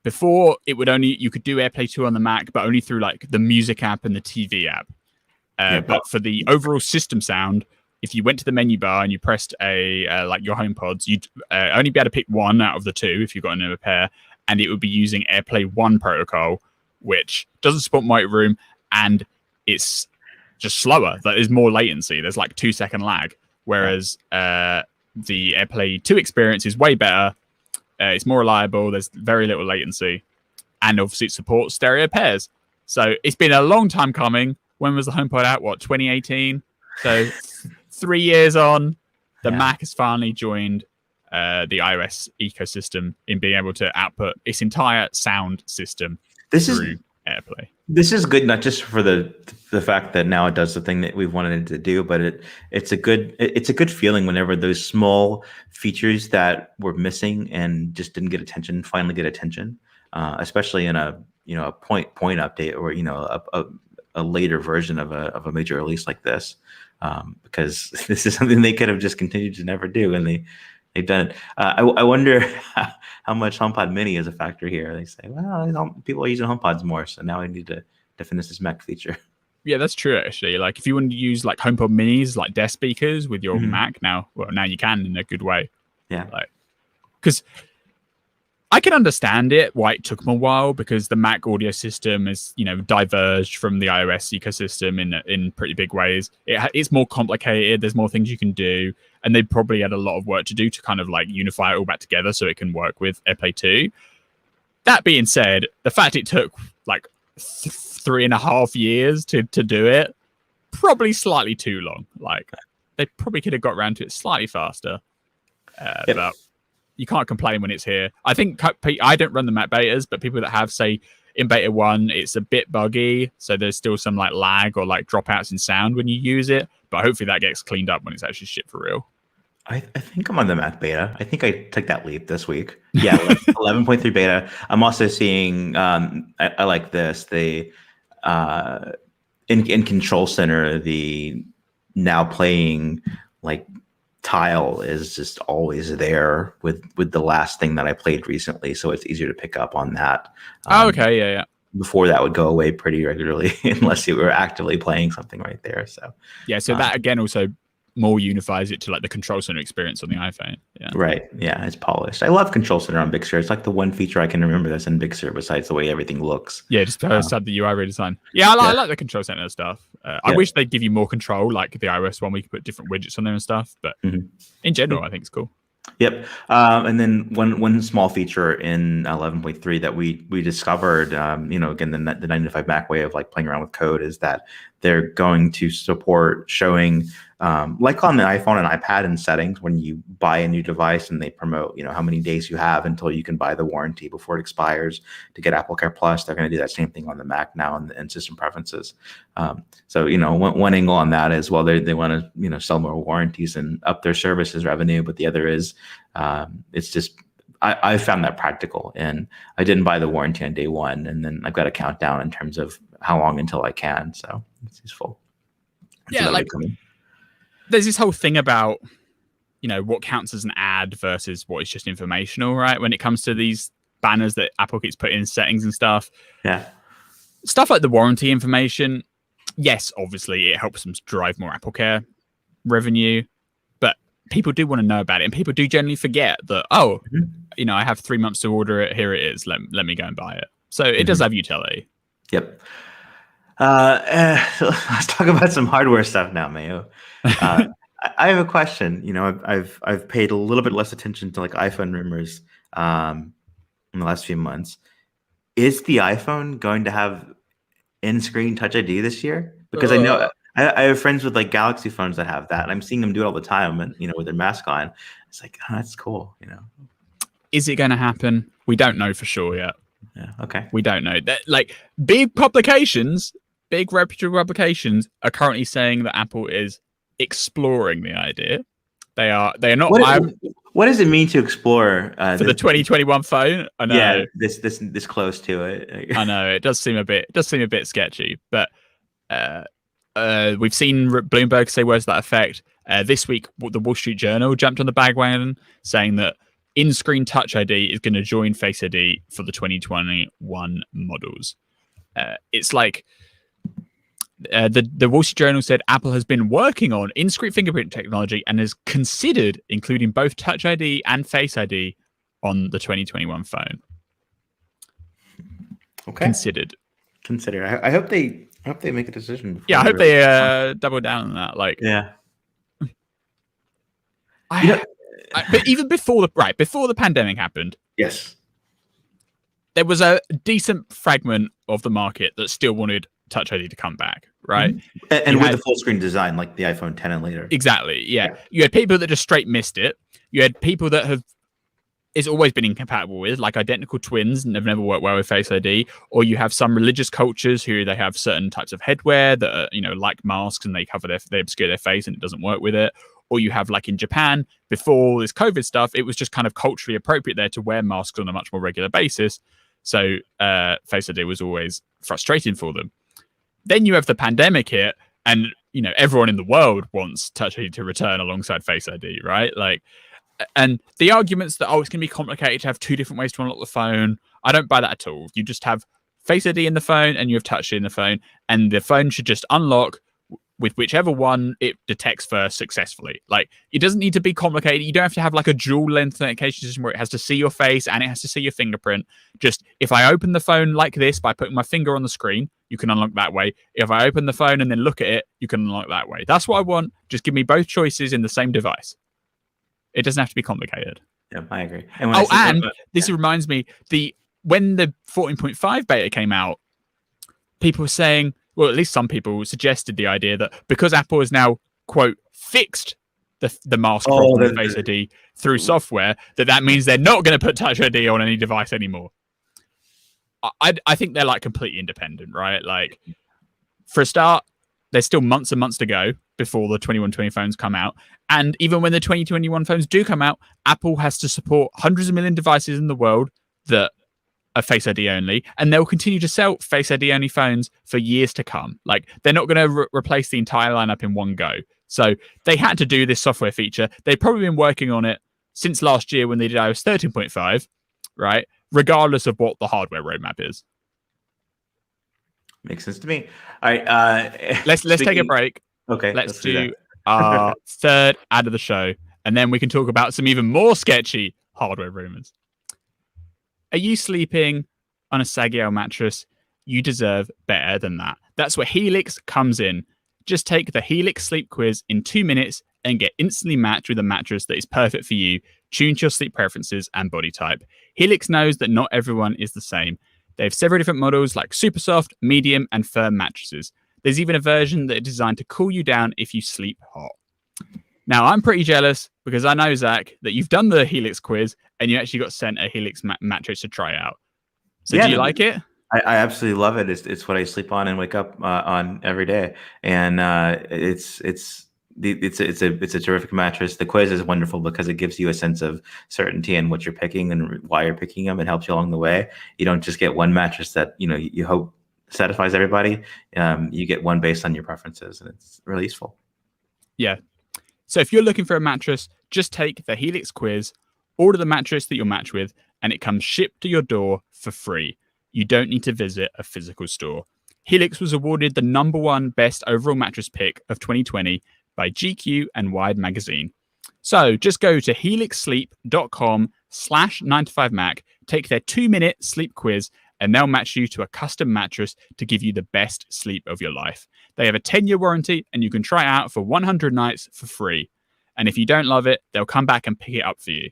before you could do AirPlay 2 on the Mac, but only through like the music app and the TV app. But for the overall system sound, if you went to the menu bar and you pressed like your HomePods, you'd only be able to pick one out of the two if you've got another pair, and it would be using AirPlay 1 protocol, which doesn't support Motor Room, and it's just slower. Like, there's more latency. There's like 2-second lag, whereas the AirPlay 2 experience is way better. It's more reliable. There's very little latency, and obviously it supports stereo pairs. So it's been a long time coming. When was the HomePod out? 2018? So 3 years on, the Mac has finally joined the iOS ecosystem in being able to output its entire sound system through AirPlay. This is good, not just for the fact that now it does the thing that we've wanted it to do, but it's a good feeling whenever those small features that were missing and just didn't get attention finally get attention. especially in a a point update or a later version of a major release like this, because this is something they could have just continued to never do, and they've done it. I wonder how much HomePod Mini is a factor here. They say, well, people are using HomePods more, so now I need to finish this Mac feature. Yeah, that's true, actually. Like, if you want to use like HomePod Minis, like desk speakers with your Mhm. Mac now you can in a good way. Yeah. Like, because I can understand it why it took them a while, because the Mac audio system is, diverged from the iOS ecosystem in pretty big ways. It's more complicated. There's more things you can do, and they probably had a lot of work to do to kind of like unify it all back together so it can work with AirPlay 2. That being said, the fact it took like 3.5 years to do it, probably slightly too long. Like, they probably could have got around to it slightly faster. But you can't complain when it's here. I think I don't run the Mac betas, but people that have say in beta 1 it's a bit buggy, so there's still some like lag or like dropouts in sound when you use it, but hopefully that gets cleaned up when it's actually shipped for real. I think I'm on the Mac beta. I think I took that leap this week. Yeah, 11.3 beta. I'm also seeing I like this. They in Control Center, the now playing like tile is just always there with the last thing that I played recently, so it's easier to pick up on that. Okay, yeah. Before that would go away pretty regularly unless you were actively playing something right there. So that again also more unifies it to like the Control Center experience on the iPhone. Yeah. Right. Yeah, it's polished. I love Control Center on Big Sur. It's like the one feature I can remember that's in Big Sur besides the way everything looks. Yeah, just had the UI redesign. Yeah, I like the Control Center stuff. I wish they'd give you more control, like the iOS one. We could put different widgets on there and stuff. But in general, I think it's cool. Yep. And then one small feature in 11.3 that we discovered, again, the 9-to-5 Mac way of like playing around with code is that they're going to support showing, like on the iPhone and iPad in settings, when you buy a new device and they promote, how many days you have until you can buy the warranty before it expires to get Apple Care Plus. They're going to do that same thing on the Mac now in system preferences. So, one angle on that is, well, they want to, sell more warranties and up their services revenue. But the other is, it's just, I found that practical, and I didn't buy the warranty on day one, and then I've got a countdown in terms of how long until I can. So it's useful. Yeah, like there's this whole thing about, what counts as an ad versus what is just informational, right? When it comes to these banners that Apple keeps putting in settings and stuff. Yeah. Stuff like the warranty information. Yes, obviously it helps them drive more Apple Care revenue, but people do want to know about it, and people do generally forget that, I have 3 months to order it. Here it is. Let me go and buy it. So it does have utility. Yep. Let's talk about some hardware stuff now, Mayo. I have a question. I've paid a little bit less attention to like iPhone rumors in the last few months. Is the iPhone going to have in-screen Touch ID this year? Because I know I have friends with like Galaxy phones that have that, and I'm seeing them do it all the time, and with their mask on. It's like, that's cool. Is it going to happen? We don't know for sure yet. Yeah. Okay. We don't know. That, like, big publications, big reputable publications are currently saying that Apple is exploring the idea. They are not. What does it mean to explore for the 2021 phone? I know. Yeah, this close to it. I know it does seem a bit sketchy, but we've seen Bloomberg say words to that effect. This week, the Wall Street Journal jumped on the bandwagon, saying that in-screen Touch ID is going to join Face ID for the 2021 models. It's like the Wall Street Journal said Apple has been working on in-screen fingerprint technology and has considered including both Touch ID and Face ID on the 2021 phone. Okay. Considered. I hope they make a decision. Yeah, I hope they double down on that. Like, yeah. But even before the pandemic happened, yes, there was a decent fragment of the market that still wanted Touch ID to come back, right? And with the full screen design, like the iPhone 10 and later. Exactly. Yeah. You had people that just straight missed it. You had people that it's always been incompatible with, like identical twins, and have never worked well with Face ID. Or you have some religious cultures who they have certain types of headwear that are, like masks, and they obscure their face and it doesn't work with it. Or you have, like in Japan, before this COVID stuff, it was just kind of culturally appropriate there to wear masks on a much more regular basis. So Face ID was always frustrating for them. Then you have the pandemic hit, and everyone in the world wants Touch ID to return alongside Face ID, right? Like, and the arguments that it's going to be complicated to have two different ways to unlock the phone, I don't buy that at all. You just have Face ID in the phone and you have Touch ID in the phone, and the phone should just unlock with whichever one it detects first successfully. Like, it doesn't need to be complicated. You don't have to have like a dual lens authentication system where it has to see your face and it has to see your fingerprint. Just, if I open the phone like this by putting my finger on the screen, you can unlock that way. If I open the phone and then look at it, you can unlock that way. That's what I want. Just give me both choices in the same device. It doesn't have to be complicated. Yeah, I agree. And this reminds me, when the 14.5 beta came out, people were saying, well, at least some people suggested the idea that because Apple has now, quote, fixed the mask problem with Face ID through software, that means they're not going to put Touch ID on any device anymore. I think they're like completely independent, right? Like, for a start, there's still months and months to go before the 2120 phones come out. And even when the 2021 phones do come out, Apple has to support hundreds of million devices in the world that are Face ID only, and they'll continue to sell Face ID only phones for years to come. Like, they're not going to replace the entire lineup in one go. So they had to do this software feature. They've probably been working on it since last year when they did iOS 13.5, right? Regardless of what the hardware roadmap is. Makes sense to me. All right. Let's take a break. Okay. Let's do our third ad of the show, and then we can talk about some even more sketchy hardware rumors. Are you sleeping on a saggy old mattress? You deserve better than that. That's where Helix comes in. Just take the Helix sleep quiz in 2 minutes and get instantly matched with a mattress that is perfect for you, tuned to your sleep preferences and body type. Helix knows that not everyone is the same. They have several different models like super soft, medium, and firm mattresses. There's even a version that is designed to cool you down if you sleep hot. Now, I'm pretty jealous because I know, Zach, that you've done the Helix quiz and you actually got sent a Helix mattress to try out. So do you like it? I absolutely love it. It's what I sleep on and wake up on every day. And it's a terrific mattress. The quiz is wonderful because it gives you a sense of certainty in what you're picking and why you're picking them. It helps you along the way. You don't just get one mattress that you hope satisfies everybody. You get one based on your preferences, and it's really useful. Yeah. So if you're looking for a mattress, just take the Helix quiz, order the mattress that you'll match with, and it comes shipped to your door for free. You don't need to visit a physical store. Helix was awarded the #1 best overall mattress pick of 2020 by GQ and Wired magazine. So just go to helixsleep.com/9to5mac, take their 2-minute sleep quiz, and they'll match you to a custom mattress to give you the best sleep of your life. They have a 10-year warranty, and you can try it out for 100 nights for free. And if you don't love it, they'll come back and pick it up for you.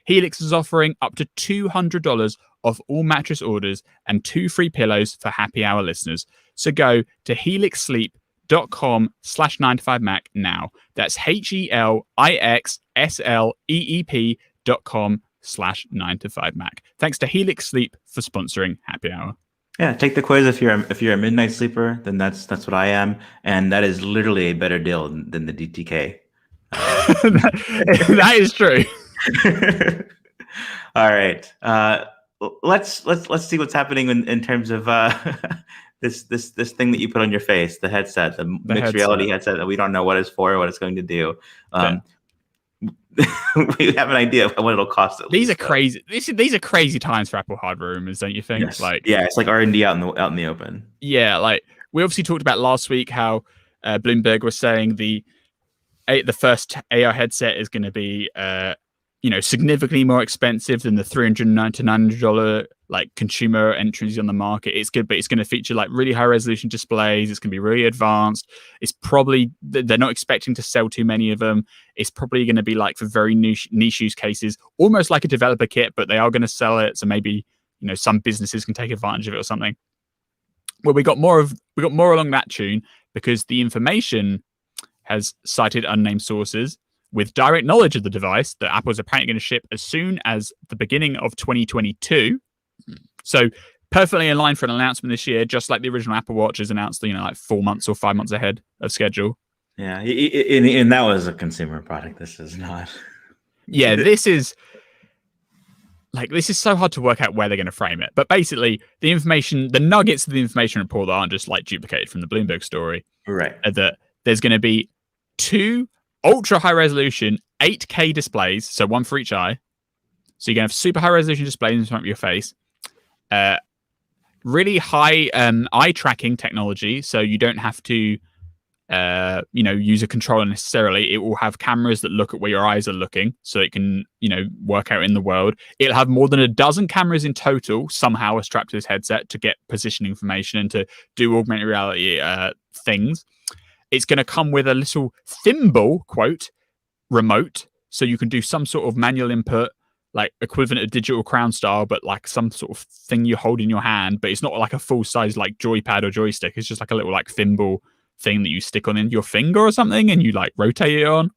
Helix is offering up to $200 off all mattress orders and 2 free pillows for happy hour listeners. So go to helixsleep.com/9to5mac now. That's HELIXSLEEP.com/9to5mac. Thanks to Helix Sleep for sponsoring Happy Hour. Yeah, take the quiz if you're a midnight sleeper, then that's what I am, and that is literally a better deal than the DTK. That is true. All right, let's see what's happening in terms of this thing that you put on your face, the headset, the mixed reality headset that we don't know what it's for or what it's going to do. We have an idea of what it'll cost. These are crazy. These are crazy times for Apple hardware rumors, don't you think? Yes. It's like R&D out in the open. Yeah, like we obviously talked about last week how Bloomberg was saying the first AR headset is going to be significantly more expensive than the $300 to $900 like consumer entries on the market. It's good, but it's going to feature like really high resolution displays. It's going to be really advanced. It's probably, they're not expecting to sell too many of them. It's probably going to be like for very niche use cases, almost like a developer kit, but they are going to sell it. So maybe, some businesses can take advantage of it or something. Well, we got more along that tune because the information has cited unnamed sources with direct knowledge of the device that Apple's apparently going to ship as soon as the beginning of 2022. So perfectly in line for an announcement this year, just like the original Apple Watch is announced, like 4 months or 5 months ahead of schedule. Yeah, and that was a consumer product. This is not. Yeah, this is. like this is so hard to work out where they're going to frame it. But basically, the nuggets of the information report that aren't just like duplicated from the Bloomberg story, Right. are that there's going to be 2 ultra high resolution 8K displays, so one for each eye. So you're going to have super high resolution displays in front of your face. Really high eye tracking technology, so you don't have to use a controller necessarily. It will have cameras that look at where your eyes are looking, so it can work out in the world. It'll have more than a dozen cameras in total somehow are strapped to this headset to get position information and to do augmented reality things. It's going to come with a little thimble quote remote, so you can do some sort of manual input, like equivalent of digital crown style, but like some sort of thing you hold in your hand, but it's not like a full size like joypad or joystick. It's just like a little like thimble thing that you stick on in your finger or something and you like rotate it on.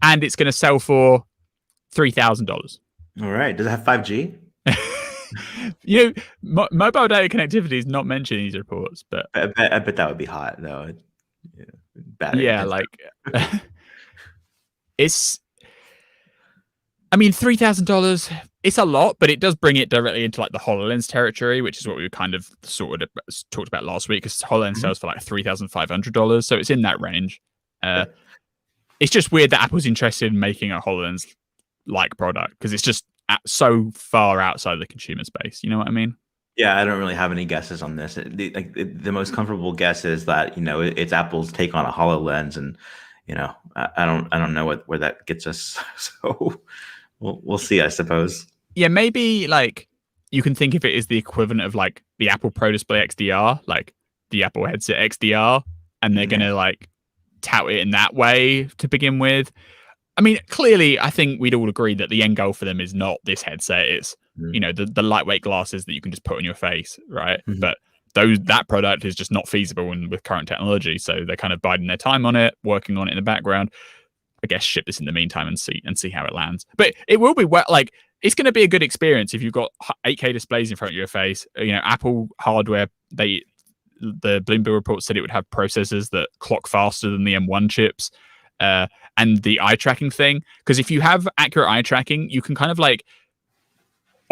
And it's going to sell for $3,000. All right. Does it have 5G? Mobile data connectivity is not mentioned in these reports, but I bet that would be hot though. It's, I mean, $3,000, it's a lot, but it does bring it directly into like the HoloLens territory, which is what we kind of sort of talked about last week, because HoloLens sells for like $3,500. So it's in that range. It's just weird that Apple's interested in making a HoloLens-like product, because it's just so far outside the consumer space. You know what I mean? Yeah, I don't really have any guesses on this. The most comfortable guess is that it's Apple's take on a HoloLens, and I don't know where that gets us. So we'll see, I suppose. Yeah, maybe like you can think of it as the equivalent of like the Apple Pro Display XDR, like the Apple headset XDR, and they're gonna like tout it in that way to begin with. I mean, clearly, I think we'd all agree that the end goal for them is not this headset. It's the lightweight glasses that you can just put on your face, right? Mm-hmm. But that product is just not feasible with current technology. So they're kind of biding their time on it, working on it in the background. I guess ship this in the meantime and see how it lands. But it will be like it's going to be a good experience if you've got 8K displays in front of your face. Apple hardware. The Bloomberg report said it would have processors that clock faster than the M1 chips, and the eye tracking thing. Because if you have accurate eye tracking, you can kind of like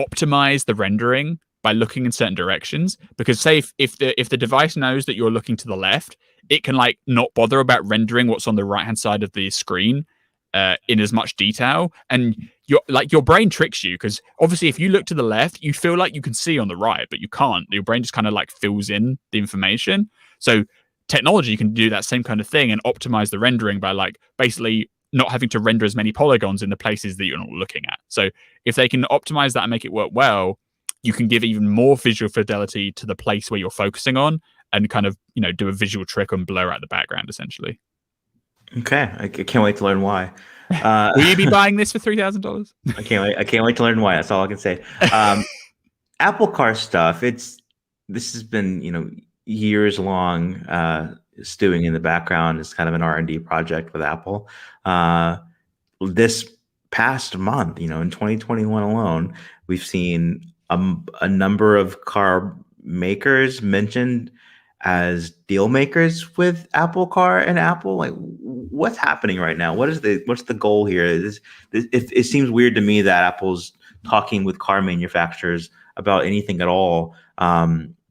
optimize the rendering by looking in certain directions. Because say if the device knows that you're looking to the left, it can like not bother about rendering what's on the right hand side of the screen in as much detail. And your brain tricks you, because obviously if you look to the left, you feel like you can see on the right, but you can't. Your brain just kind of like fills in the information. So technology can do that same kind of thing and optimize the rendering by like basically not having to render as many polygons in the places that you're not looking at. So if they can optimize that and make it work well, you can give even more visual fidelity to the place where you're focusing on, and kind of do a visual trick and blur out the background essentially. Okay, I can't wait to learn why. Will you be buying this for $3,000? I can't wait to learn why. That's all I can say. Apple Car stuff. This has been years long stewing in the background. It's kind of an R&D project with Apple. This past month, in 2021 alone, we've seen a number of car makers mentioned as deal makers with Apple Car and Apple. Like, what's happening right now? What's the goal here? It seems weird to me that Apple's talking with car manufacturers about anything at all,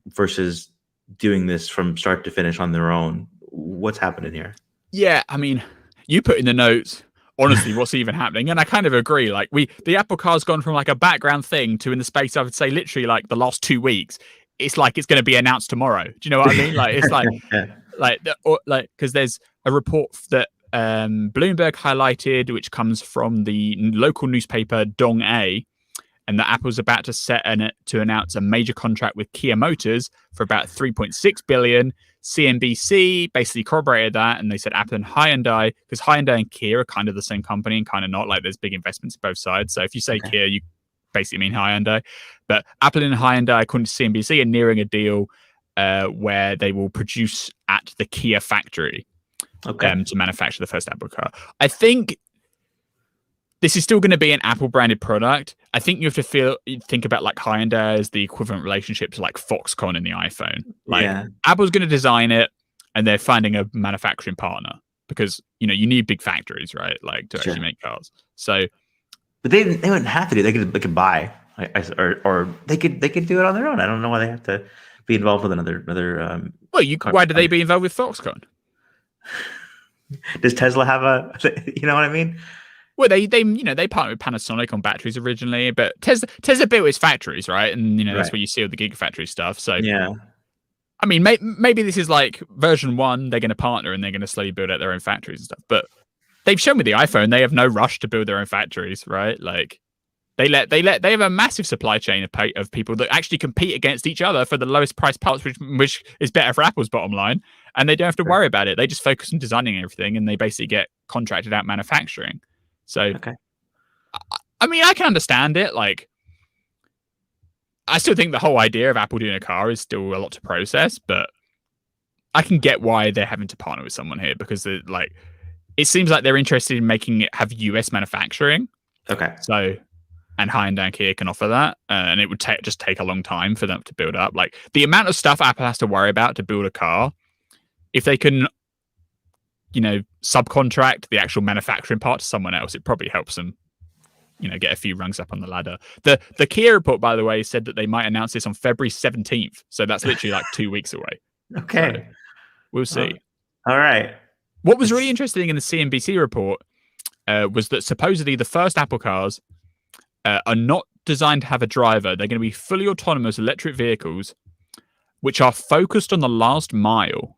versus doing this from start to finish on their own. What's happening here? Yeah, I mean, you put in the notes, honestly, what's even happening? And I kind of agree. Like the Apple Car's gone from like a background thing to, in the space, I would say literally like the last 2 weeks, it's like it's going to be announced tomorrow. Do you know what I mean? Like it's like because there's a report that Bloomberg highlighted, which comes from the local newspaper Dong A, and that Apple's about to announce a major contract with Kia Motors for about $3.6 billion. CNBC basically corroborated that, and they said Apple and Hyundai, because Hyundai and Kia are kind of the same company and kind of not. Like there's big investments on both sides. So if you say Kia, you basically mean Hyundai. But Apple and Hyundai, according to CNBC, are nearing a deal where they will produce at the Kia factory to manufacture the first Apple car. I think this is still going to be an Apple branded product. I think you have to think about like Hyundai as the equivalent relationship to like Foxconn in the iPhone. Like Apple's going to design it, and they're finding a manufacturing partner, because you need big factories, right? Like to actually make cars. So But they wouldn't have to do. They could buy, or they could do it on their own. I don't know why they have to be involved with another. Well, why do they company. be involved with Foxconn? Does Tesla have a? You know what I mean? Well, they they partnered with Panasonic on batteries originally, but Tesla built its factories, right? And that's Right. where you see all the Gigafactory stuff. So Yeah. I mean, maybe this is like version 1. They're going to partner and they're going to slowly build out their own factories and stuff. But they've shown with the iPhone they have no rush to build their own factories, right? Like they have a massive supply chain of people that actually compete against each other for the lowest price parts, which is better for Apple's bottom line, and they don't have to worry about it. They just focus on designing everything, and they basically get contracted out manufacturing. So, Okay. I mean, I can understand it. Like, I still think the whole idea of Apple doing a car is still a lot to process, but I can get why they're having to partner with someone here because it seems like they're interested in making it have US manufacturing. Okay. So, and Hyundai and Kia can offer that, and it would just take a long time for them to build up. Like the amount of stuff Apple has to worry about to build a car, if they can, subcontract the actual manufacturing part to someone else, it probably helps them get a few rungs up on the ladder. The Kia report, by the way, said that they might announce this on February 17th. So that's literally like 2 weeks away. Okay. So we'll see. All right. What was really interesting in the CNBC report was that supposedly the first Apple cars are not designed to have a driver. They're going to be fully autonomous electric vehicles, which are focused on the last mile.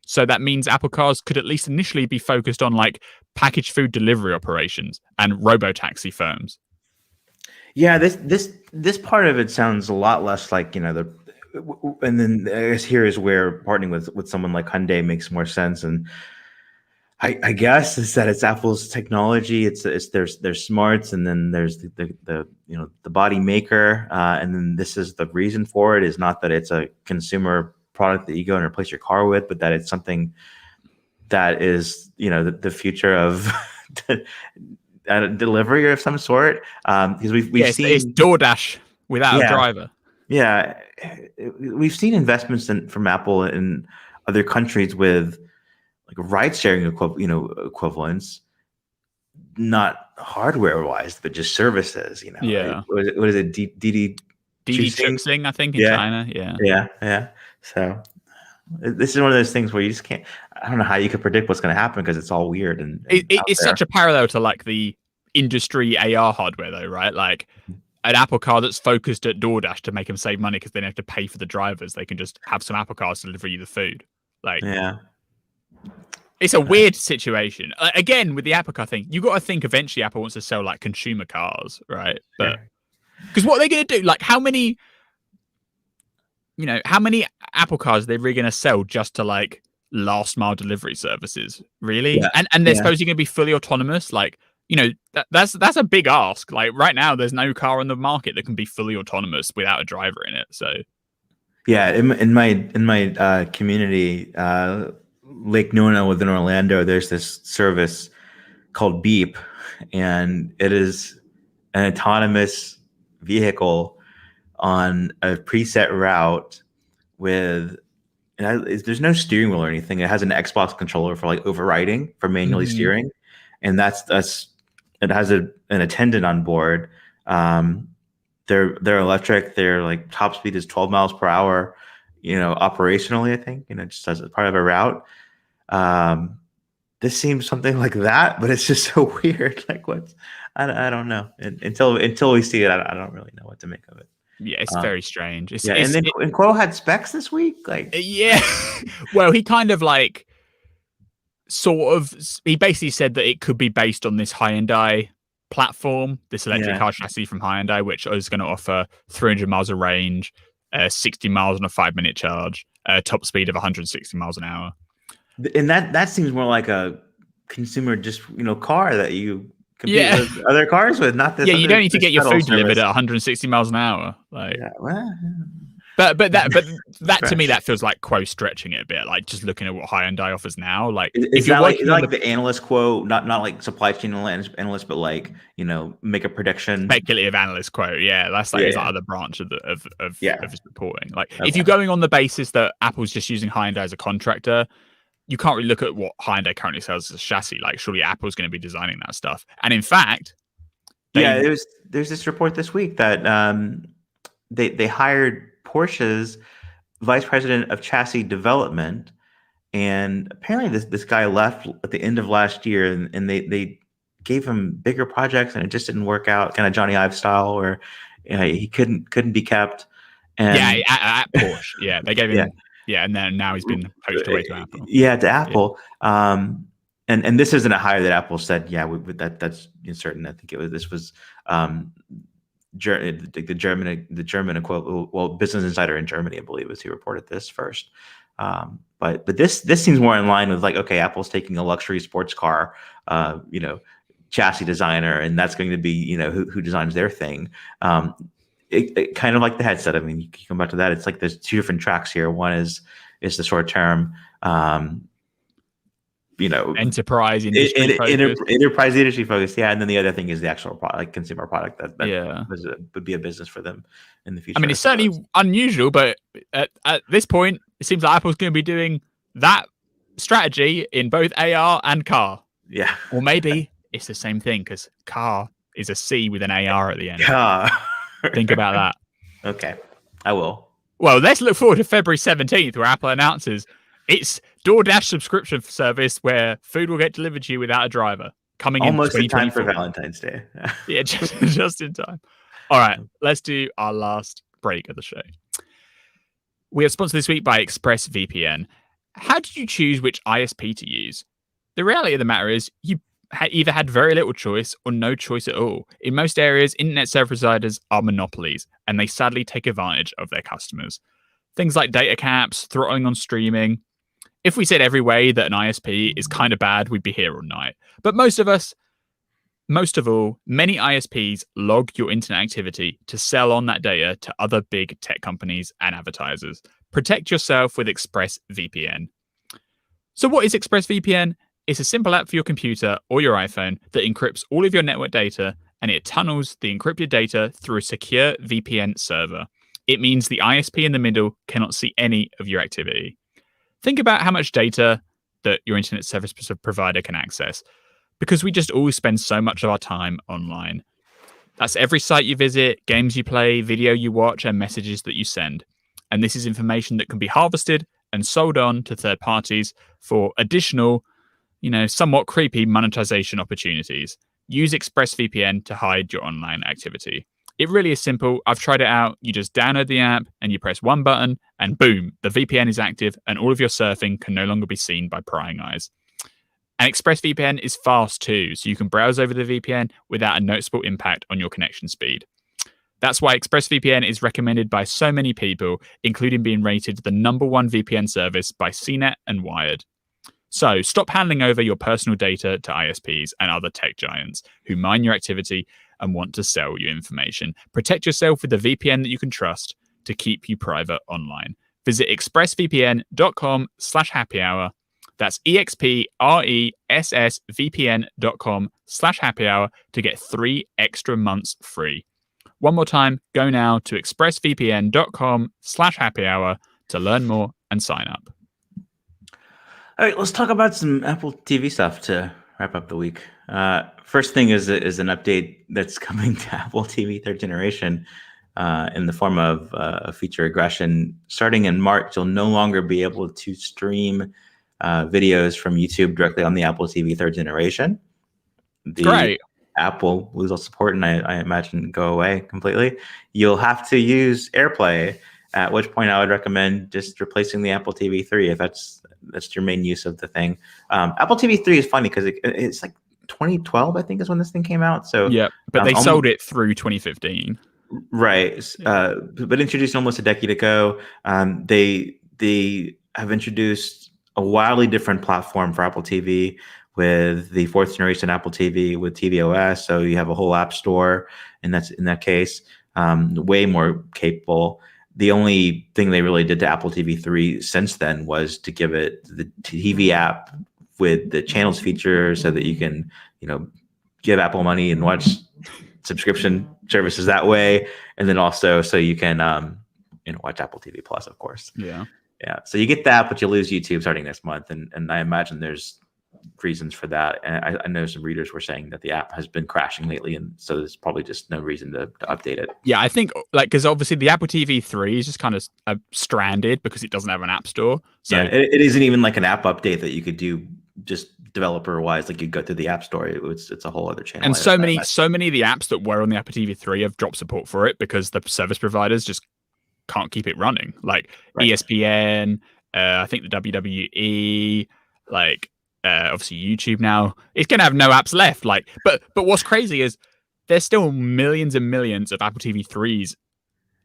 So that means Apple cars could at least initially be focused on like packaged food delivery operations and robo-taxi firms. Yeah, this part of it sounds a lot less like and then I guess here is where partnering with someone like Hyundai makes more sense. And I guess is that it's Apple's technology, it's their smarts, and then there's the body maker, and then this is the reason for it is not that it's a consumer product that you go and replace your car with, but that it's something that is the future of delivery of some sort. Because we've seen it's DoorDash without a driver. Yeah, we've seen investments from Apple in other countries with like ride sharing equivalents, not hardware wise, but just services. Yeah. What is it? Didi Chuxing, I think, in China. Yeah. So this is one of those things where you just can't. I don't know how you could predict what's going to happen because it's all weird and it's such a parallel to like the industry AR hardware, though, right? Like an Apple car that's focused at DoorDash to make them save money because they don't have to pay for the drivers. They can just have some Apple cars deliver you the food. Like, yeah. It's a weird situation. Again, with the Apple car thing, you got to think eventually Apple wants to sell like consumer cars, right? But because what are they going to do? Like, how many Apple cars are they really going to sell just to like last mile delivery services? Really? Yeah. And they're supposed to be fully autonomous. Like, that's a big ask. Like right now, there's no car on the market that can be fully autonomous without a driver in it. So, yeah, in my community. Lake Nona within Orlando, there's this service called Beep, and it is an autonomous vehicle on a preset route with there's no steering wheel or anything. It has an Xbox controller for like overriding for manually steering, and that's it has an attendant on board. They're electric. Their like top speed is 12 miles per hour. Operationally, I think just as part of a route. This seems something like that, but it's just so weird. Like I don't know. Until we see it, I don't really know what to make of it. Yeah, it's very strange. And then Kuo had specs this week. Like, yeah, well, he kind of like he basically said that it could be based on this Hyundai platform, this electric car chassis from Hyundai, which is going to offer 300 miles of range, 60 miles on a 5-minute charge, top speed of 160 miles an hour. And that seems more like a consumer just car that you compete with other cars with, not this. Yeah, you don't need to get your food delivered at 160 miles an hour. Like, but that to me that feels like Kuo stretching it a bit. Like just looking at what Hyundai offers now. Like is that like the analyst quote, not like supply chain analyst, but like make a prediction. Speculative analyst quote. Yeah, that's like his other branch of his reporting. Like if you're going on the basis that Apple's just using Hyundai as a contractor, you can't really look at what Hyundai currently sells as a chassis. Like, surely Apple's going to be designing that stuff. And in fact, Yeah, there's this report this week that they hired Porsche's vice president of chassis development, and apparently this guy left at the end of last year, and they gave him bigger projects, and it just didn't work out, kind of Johnny Ive style, where he couldn't be kept. And at Porsche, yeah, they gave him, yeah, and then now he's been poached away to Apple. Yeah, to Apple. Yeah. And this isn't a hire that Apple said, yeah, that's certain. I think this was the German quote. Well, Business Insider in Germany, I believe, was who reported this first. But this seems more in line with like, okay, Apple's taking a luxury sports car, chassis designer, and that's going to be who designs their thing. It kind of like the headset. I mean, you come back to that. It's like there's two different tracks here. One is the short term, enterprise industry enterprise industry focus. Yeah, and then the other thing is the actual product, like consumer product that would be a business for them in the future. I mean, it's certainly unusual, but at this point, it seems like Apple's going to be doing that strategy in both AR and car. Yeah, or maybe it's the same thing because car is a C with an AR at the end. Car. Think about that. Okay, I will. Well, let's look forward to February 17th, where Apple announces its DoorDash subscription service where food will get delivered to you without a driver. Coming almost in in time for Valentine's Day. Yeah, just in time. All right, let's do our last break of the show. We are sponsored this week by Expressvpn. How did you choose which ISP to use? The reality of the matter is you either had very little choice or no choice at all. In most areas, internet service providers are monopolies, and they sadly take advantage of their customers. Things like data caps, throttling on streaming. If we said every way that an ISP is kind of bad, we'd be here all night. But most of all, many ISPs log your internet activity to sell on that data to other big tech companies and advertisers. Protect yourself with Expressvpn. So what is Expressvpn? It's a simple app for your computer or your iPhone that encrypts all of your network data, and it tunnels the encrypted data through a secure VPN server. It means the ISP in the middle cannot see any of your activity. Think about how much data that your internet service provider can access, because we just all spend so much of our time online. That's every site you visit, games you play, video you watch, and messages that you send. And this is information that can be harvested and sold on to third parties for additional, somewhat creepy monetization opportunities. Use Expressvpn to hide your online activity. It really is simple. I've tried it out. You just download the app and you press one button and boom, the VPN is active and all of your surfing can no longer be seen by prying eyes. And Expressvpn is fast too, so you can browse over the VPN without a noticeable impact on your connection speed. That's why Expressvpn is recommended by so many people, including being rated the #1 VPN service by CNET and Wired. So stop handing over your personal data to ISPs and other tech giants who mine your activity and want to sell you information. Protect yourself with a VPN that you can trust to keep you private online. Visit expressvpn.com/happyhour. That's expressvpn.com/happyhour to get 3 extra months free. One more time, go now to expressvpn.com/happyhour to learn more and sign up. All right, let's talk about some Apple TV stuff to wrap up the week. First thing is an update that's coming to Apple TV 3rd generation in the form of a feature regression. Starting in March, you'll no longer be able to stream videos from YouTube directly on the Apple TV 3rd generation. Great. Apple lose all support, and I imagine go away completely. You'll have to use AirPlay, at which point I would recommend just replacing the Apple TV 3 if that's your main use of the thing. Apple TV 3 is funny because it's like 2012, I think, is when this thing came out. So yeah, but they sold it through 2015. Right. But introduced almost a decade ago. They have introduced a wildly different platform for Apple TV with the 4th generation Apple TV with tvOS. So you have a whole app store, and that's in that case way more capable. The only thing they really did to Apple TV 3 since then was to give it the TV app with the channels feature so that you can, give Apple money and watch subscription services that way. And then also so you can, watch Apple TV Plus, of course. Yeah. Yeah. So you get that, but you lose YouTube starting next month. And I imagine there's reasons for that. And I know some readers were saying that the app has been crashing lately, and so there's probably just no reason to update it. Yeah, I think like because obviously the Apple TV 3 is just kind of stranded because it doesn't have an app store. So it isn't even like an app update that you could do just developer wise. Like you go through the app store, it's a whole other channel. And so many of the apps that were on the Apple TV 3 have dropped support for it because the service providers just can't keep it running. Like ESPN, I think the WWE, like obviously YouTube now. It's gonna have no apps left. Like, but what's crazy is there's still millions and millions of Apple TV 3s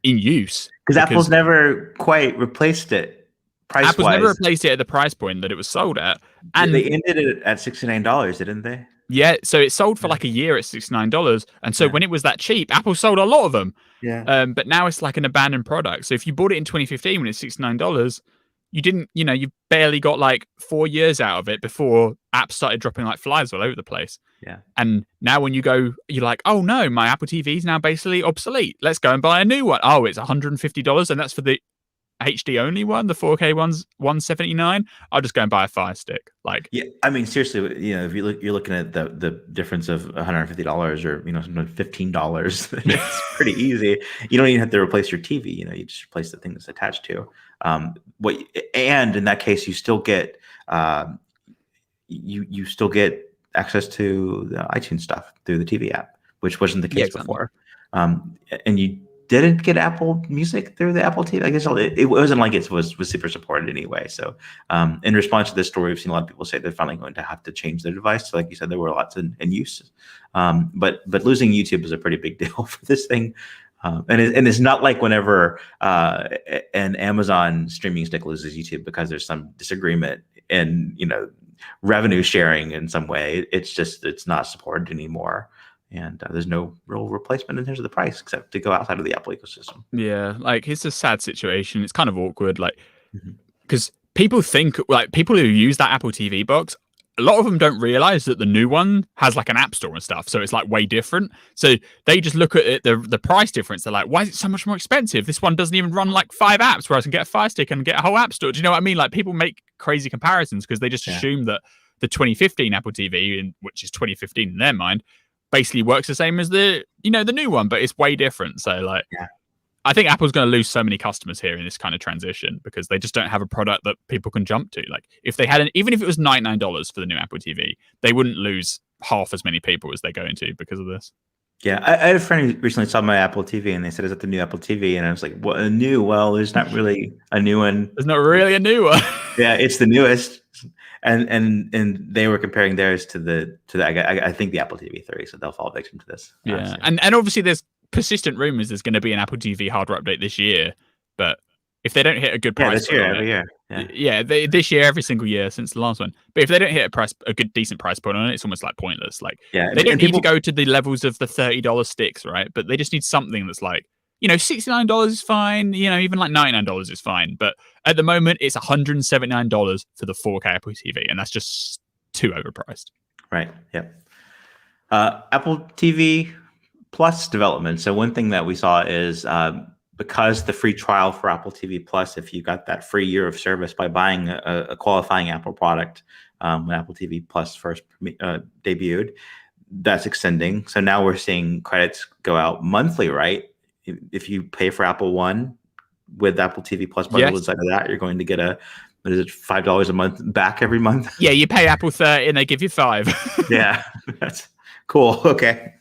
in use because Apple's never quite replaced it. Apple's never replaced it at the price point that it was sold at, and they ended it at $69, didn't they? Yeah, so it sold for like a year at $69, and so when it was that cheap, Apple sold a lot of them. Yeah. But now it's like an abandoned product. So if you bought it in 2015 when it's $69, you didn't, you barely got like 4 years out of it before apps started dropping like flies all over the place. Yeah. And now when you go, you're like, oh no, my Apple TV is now basically obsolete. Let's go and buy a new one. Oh, it's $150, and that's for the HD only one. The 4K one's $179. I'll just go and buy a Fire Stick. Like, yeah, I mean, seriously, if you're looking at the difference of $150 or sometimes $15, it's pretty easy. You don't even have to replace your TV. You just replace the thing that's attached to. And in that case, you still get you still get access to the iTunes stuff through the TV app, which wasn't the case before. And you didn't get Apple Music through the Apple TV. I guess it wasn't like it was super supported anyway. So in response to this story, we've seen a lot of people say they're finally going to have to change their device. So like you said, there were lots in use. But losing YouTube is a pretty big deal for this thing. And it's not like whenever an Amazon streaming stick loses YouTube because there's some disagreement in revenue sharing in some way. It's not supported anymore. And there's no real replacement in terms of the price except to go outside of the Apple ecosystem. Yeah, like it's a sad situation. It's kind of awkward, like because people think like people who use that Apple TV box, a lot of them don't realize that the new one has like an app store and stuff, so it's like way different. So they just look at it, the price difference. They're like, why is it so much more expensive? This one doesn't even run like 5 apps, where I can get a Fire Stick and get a whole app store. Do you know what I mean? Like people make crazy comparisons because they just assume that the 2015 Apple TV, which is 2015 in their mind, basically works the same as the new one, but it's way different. So like, I think Apple's going to lose so many customers here in this kind of transition because they just don't have a product that people can jump to. Like if they had even if it was $99 for the new Apple TV, they wouldn't lose half as many people as they're going to because of this. Yeah, I had a friend who recently saw my Apple TV and they said, is that the new Apple TV? And I was like, what, a new? Well, there's not really a new one. There's not really a new one. Yeah, it's the newest. And they were comparing theirs to the I think the Apple TV 3, so they'll fall victim to this. Yeah, and obviously there's persistent rumors there's going to be an Apple TV hardware update this year, but if they don't hit a good price, every year, this year, every single year since the last one. But if they don't hit a good decent price point on it, it's almost like pointless. Like they don't need to go to the levels of the $30 sticks, right? But they just need something that's like $69 is fine. Even like $99 is fine. But at the moment, it's $179 for the 4K Apple TV, and that's just too overpriced. Right. Yep. Apple TV Plus development. So one thing that we saw is because the free trial for Apple TV Plus, if you got that free year of service by buying a qualifying Apple product when Apple TV Plus first debuted, that's extending. So now we're seeing credits go out monthly, right? If you pay for Apple One with Apple TV Plus bundle inside of that, you're going to get $5 a month back every month. Yeah, you pay Apple 30 and they give you $5. Yeah, that's cool. Okay.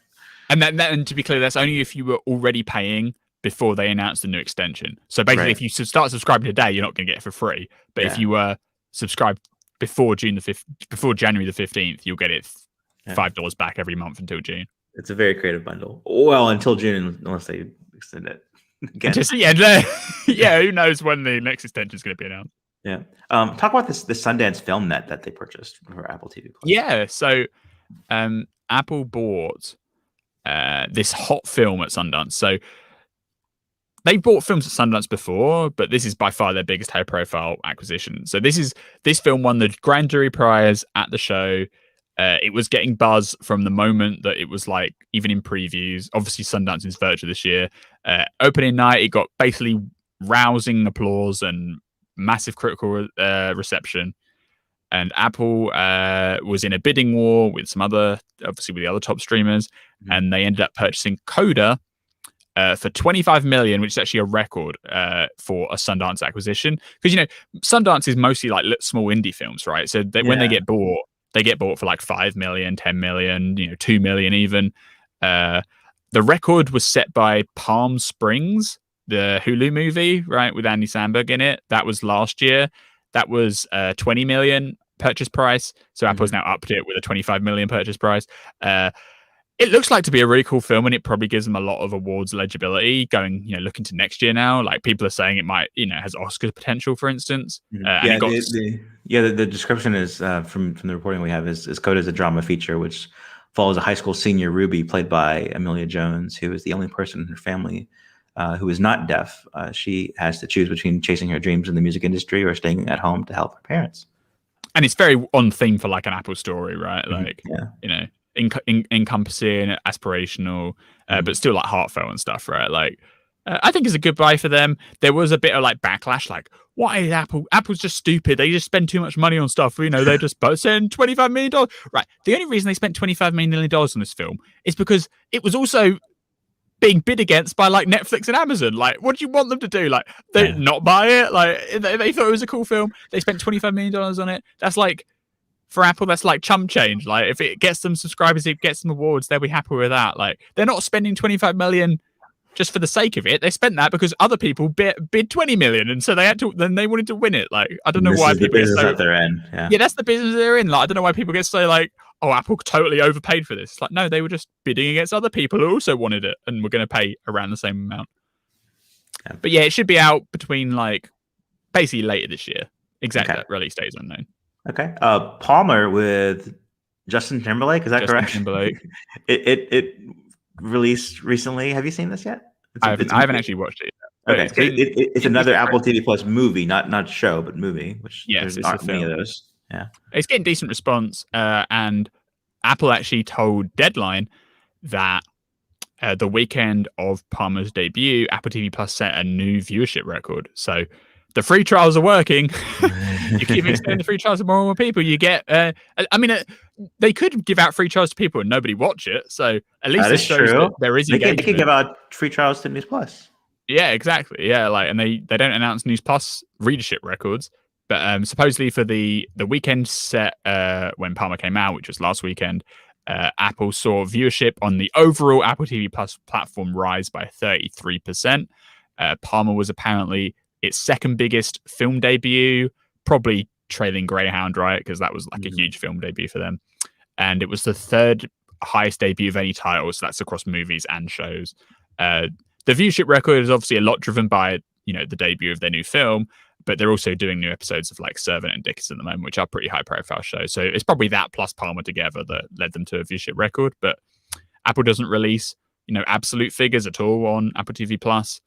And to be clear, that's only if you were already paying before they announced the new extension. So basically, if you start subscribing today, you're not going to get it for free. But if you were subscribed before January the 15th, you'll get it $5 back every month until June. It's a very creative bundle. Well, until June, unless they extend it again. Who knows when the next extension is going to be announced. Yeah. Talk about this Sundance film that they purchased for Apple TV Plus. Yeah. So Apple bought this hot film at Sundance. So they bought films at Sundance before, but this is by far their biggest high-profile acquisition. So this film won the Grand Jury Prize at the show. It was getting buzz from the moment that it was like, even in previews. Obviously, Sundance is virtual this year. Opening night, it got basically rousing applause and massive critical reception. and Apple was in a bidding war with obviously with the other top streamers, and they ended up purchasing Coda for $25 million, which is actually a record for a Sundance acquisition. Because Sundance is mostly like small indie films, right? So when they get bought for like $5 million, $10 million, $2 million even. The record was set by Palm Springs, the Hulu movie, right, with Andy Samberg in it. That was last year. That was $20 million purchase price. So Apple's now upped it with a $25 million purchase price. It looks like to be a really cool film, and it probably gives them a lot of awards legibility going, looking to next year now. Like people are saying it might, has Oscar potential, for instance. The description is from the reporting we have is Coda as a drama feature, which follows a high school senior, Ruby, played by Amelia Jones, who is the only person in her family who is not deaf. She has to choose between chasing her dreams in the music industry or staying at home to help her parents. And it's very on theme for like an Apple story, right? Like, encompassing, aspirational, but still like heartfelt and stuff, right? Like, I think it's a good buy for them. There was a bit of like backlash, like, why is Apple's just stupid. They just spend too much money on stuff. They just spend $25 million. Right. The only reason they spent $25 million on this film is because it was also being bid against by like Netflix and Amazon. Like, what do you want them to do? Like, they not buy it? Like, they thought it was a cool film. They spent $25 million on it. That's like, for Apple, that's like chump change. Like, if it gets them subscribers, it gets them awards, they'll be happy with that. Like, they're not spending $25 million just for the sake of it. They spent that because other people bid $20 million, and so then they wanted to win it. Like, I don't know why people get so at their end. Yeah, that's the business they're in. Like, I don't know why people get so like, oh, Apple totally overpaid for this. It's like, no, they were just bidding against other people who also wanted it and were going to pay around the same amount. Yeah. But yeah, it should be out between like basically later this year. Exact release date is unknown. Okay. Palmer with Justin Timberlake. Is that correct? Timberlake. It released recently. Have you seen this yet? I haven't actually watched it yet. Okay. It's another Apple TV Plus movie, not show, but movie, which there's aren't many of those. Yeah. It's getting decent response. And Apple actually told Deadline that the weekend of Palmer's debut, Apple TV Plus set a new viewership record. So the free trials are working. You keep extending the free trials to more and more people. You get, they could give out free trials to people and nobody watch it. So at least this shows that there is engagement. They could give out free trials to News Plus. Yeah, exactly. Yeah, like, and they don't announce News Plus readership records, but supposedly for the weekend set when Palmer came out, which was last weekend, Apple saw viewership on the overall Apple TV Plus platform rise by 33%. Palmer was apparently its second biggest film debut, probably trailing Greyhound, right? Because that was like a huge film debut for them. And it was the third highest debut of any title, so that's across movies and shows. The viewership record is obviously a lot driven by, the debut of their new film, but they're also doing new episodes of like Servant and Dickinson at the moment, which are pretty high profile shows. So it's probably that plus Palmer together that led them to a viewership record. But Apple doesn't release, absolute figures at all on Apple TV Plus.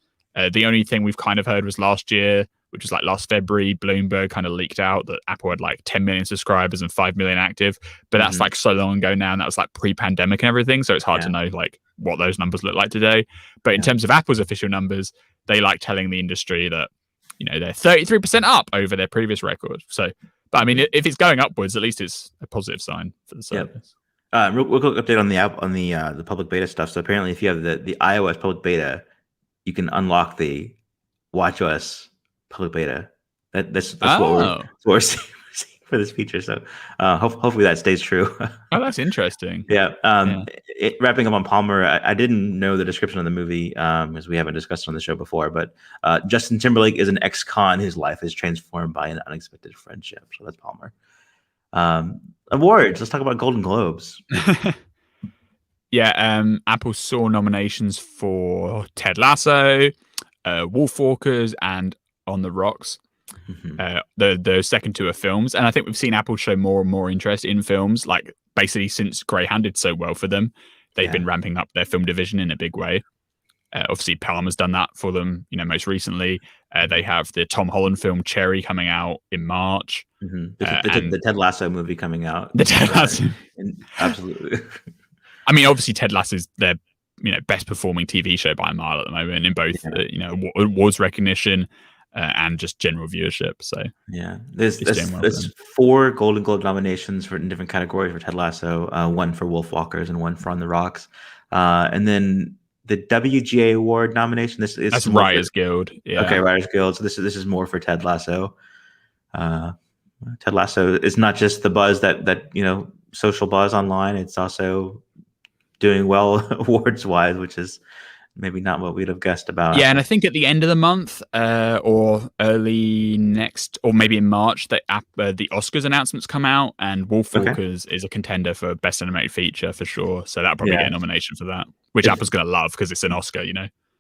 The only thing we've kind of heard was last year, which was like last February, Bloomberg kind of leaked out that Apple had like 10 million subscribers and 5 million active. But that's like so long ago now, and that was like pre-pandemic and everything. So it's hard to know like what those numbers look like today. But in terms of Apple's official numbers, they like telling the industry that, they're 33% up over their previous record. So, but I mean, if it's going upwards, at least it's a positive sign for the service. Real quick update on the app, on the public beta stuff. So apparently if you have the iOS public beta, you can unlock the watchOS public beta. That's what we're seeing for this feature. So hopefully that stays true. Oh, that's interesting. Wrapping up on Palmer, I didn't know the description of the movie, as we haven't discussed on the show before, but Justin Timberlake is an ex-con whose life is transformed by an unexpected friendship. So that's Palmer. Awards. Let's talk about Golden Globes. Apple saw nominations for Ted Lasso, Wolfwalkers, and On the Rocks. The second two are films, and I think we've seen Apple show more and more interest in films. Like basically since Greyhound did so well for them, they've been ramping up their film division in a big way. Obviously, Palmer's done that for them. Most recently, they have the Tom Holland film Cherry coming out in March. The Ted Lasso movie coming out. The Ted Lasso, absolutely. I mean, obviously, Ted Lasso is their best performing TV show by a mile at the moment in both awards recognition. and just general viewership. So yeah, there's it's doing well for them. 4 Golden Globe nominations in different categories for Ted Lasso. One for Wolfwalkers and one for On the Rocks. And then the WGA award nomination. This is That's more Writers Guild. Yeah. Okay, Writers Guild. So this is more for Ted Lasso. Ted Lasso is not just the buzz that social buzz online. It's also doing well awards wise, which is maybe not what we'd have guessed about. Yeah, and I think at the end of the month, or early next, or maybe in March, the Oscars announcements come out, and Wolfwalkers is a contender for Best Animated Feature for sure. So that'll probably get a nomination for that, which Apple's going to love because it's an Oscar,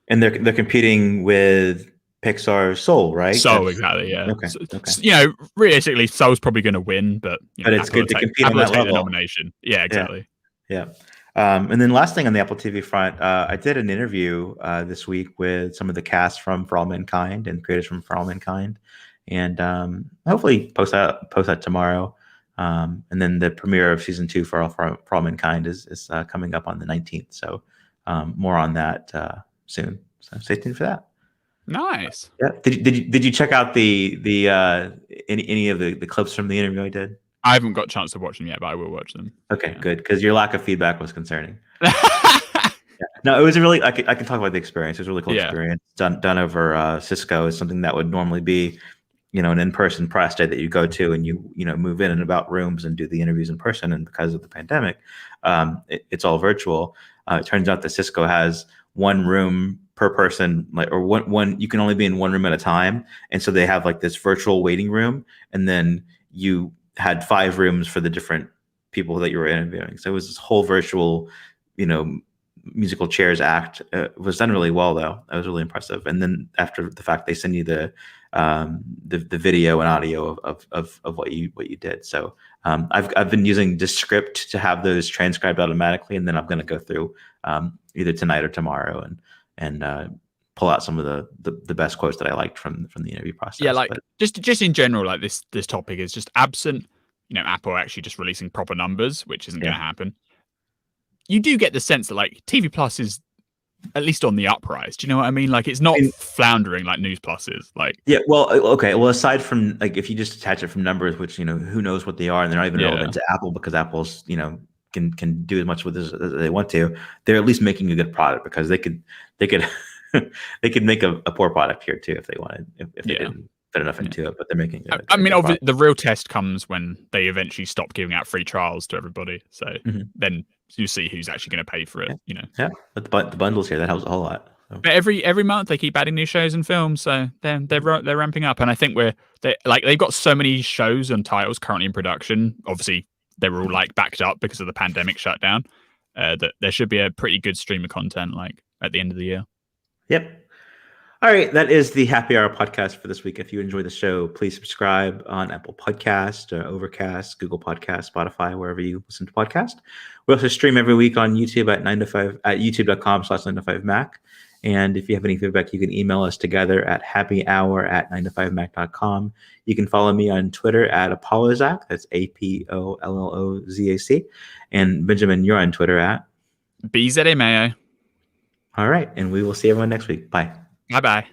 And they're competing with Pixar's Soul, right? Soul, exactly, yeah. Okay. So, realistically, Soul's probably going to win, but it's good to compete on that level. The nomination. Yeah, exactly. Yeah. And then last thing on the Apple TV front, I did an interview this week with some of the cast from For All Mankind and creators from For All Mankind, and hopefully post that tomorrow. And then the premiere of season 2 for All Mankind is coming up on the 19th. So more on that soon. So stay tuned for that. Nice. Yeah. Did you check out the any of the clips from the interview I did? I haven't got a chance to watch them yet, but I will watch them. Okay, good, because your lack of feedback was concerning. No, it was I can talk about the experience. It was a really cool experience done over Cisco. Is something that would normally be, an in-person press day that you go to and you move in and about rooms and do the interviews in person. And because of the pandemic, it's all virtual. It turns out that Cisco has one room per person, or one you can only be in one room at a time, and so they have like this virtual waiting room, and then you had 5 rooms for the different people that you were interviewing. So it was this whole virtual, musical chairs act. It was done really well, though. That was really impressive. And then after the fact, they send you the video and audio of what you did. So I've been using Descript to have those transcribed automatically, and then I'm going to go through either tonight or tomorrow and pull out some of the best quotes that I liked from the interview process. Yeah, just in general, like this topic is just absent, Apple actually just releasing proper numbers, which isn't going to happen. You do get the sense that like TV Plus is at least on the uprise. Do you know what I mean? Like it's not floundering like News Plus is. Like well, okay. Well, aside from like if you just attach it from numbers, which who knows what they are, and they're not even relevant to Apple because Apple's can do as much with this as they want to. They're at least making a good product because they could they could make a poor product here too if they wanted, if they didn't put enough into it, but they're making it. I mean, the real test comes when they eventually stop giving out free trials to everybody. So then you see who's actually going to pay for it, Yeah, but the bundles here, that helps a whole lot. So. But every month they keep adding new shows and films, so they're ramping up. And I think they've got so many shows and titles currently in production. Obviously, they were all like backed up because of the pandemic shutdown. That there should be a pretty good stream of content like at the end of the year. Yep. All right, that is the Happy Hour podcast for this week. If you enjoy the show, please subscribe on Apple Podcast, Overcast, Google Podcast, Spotify, wherever you listen to podcasts. We also stream every week on YouTube at 9 to 5 at youtube.com/9to5mac. And if you have any feedback, you can email us together at happyhour@9to5mac.com. You can follow me on Twitter at Apollozac. That's APOLLOZAC. And Benjamin, you're on Twitter at BZA Mayo. All right, and we will see everyone next week. Bye. Bye-bye.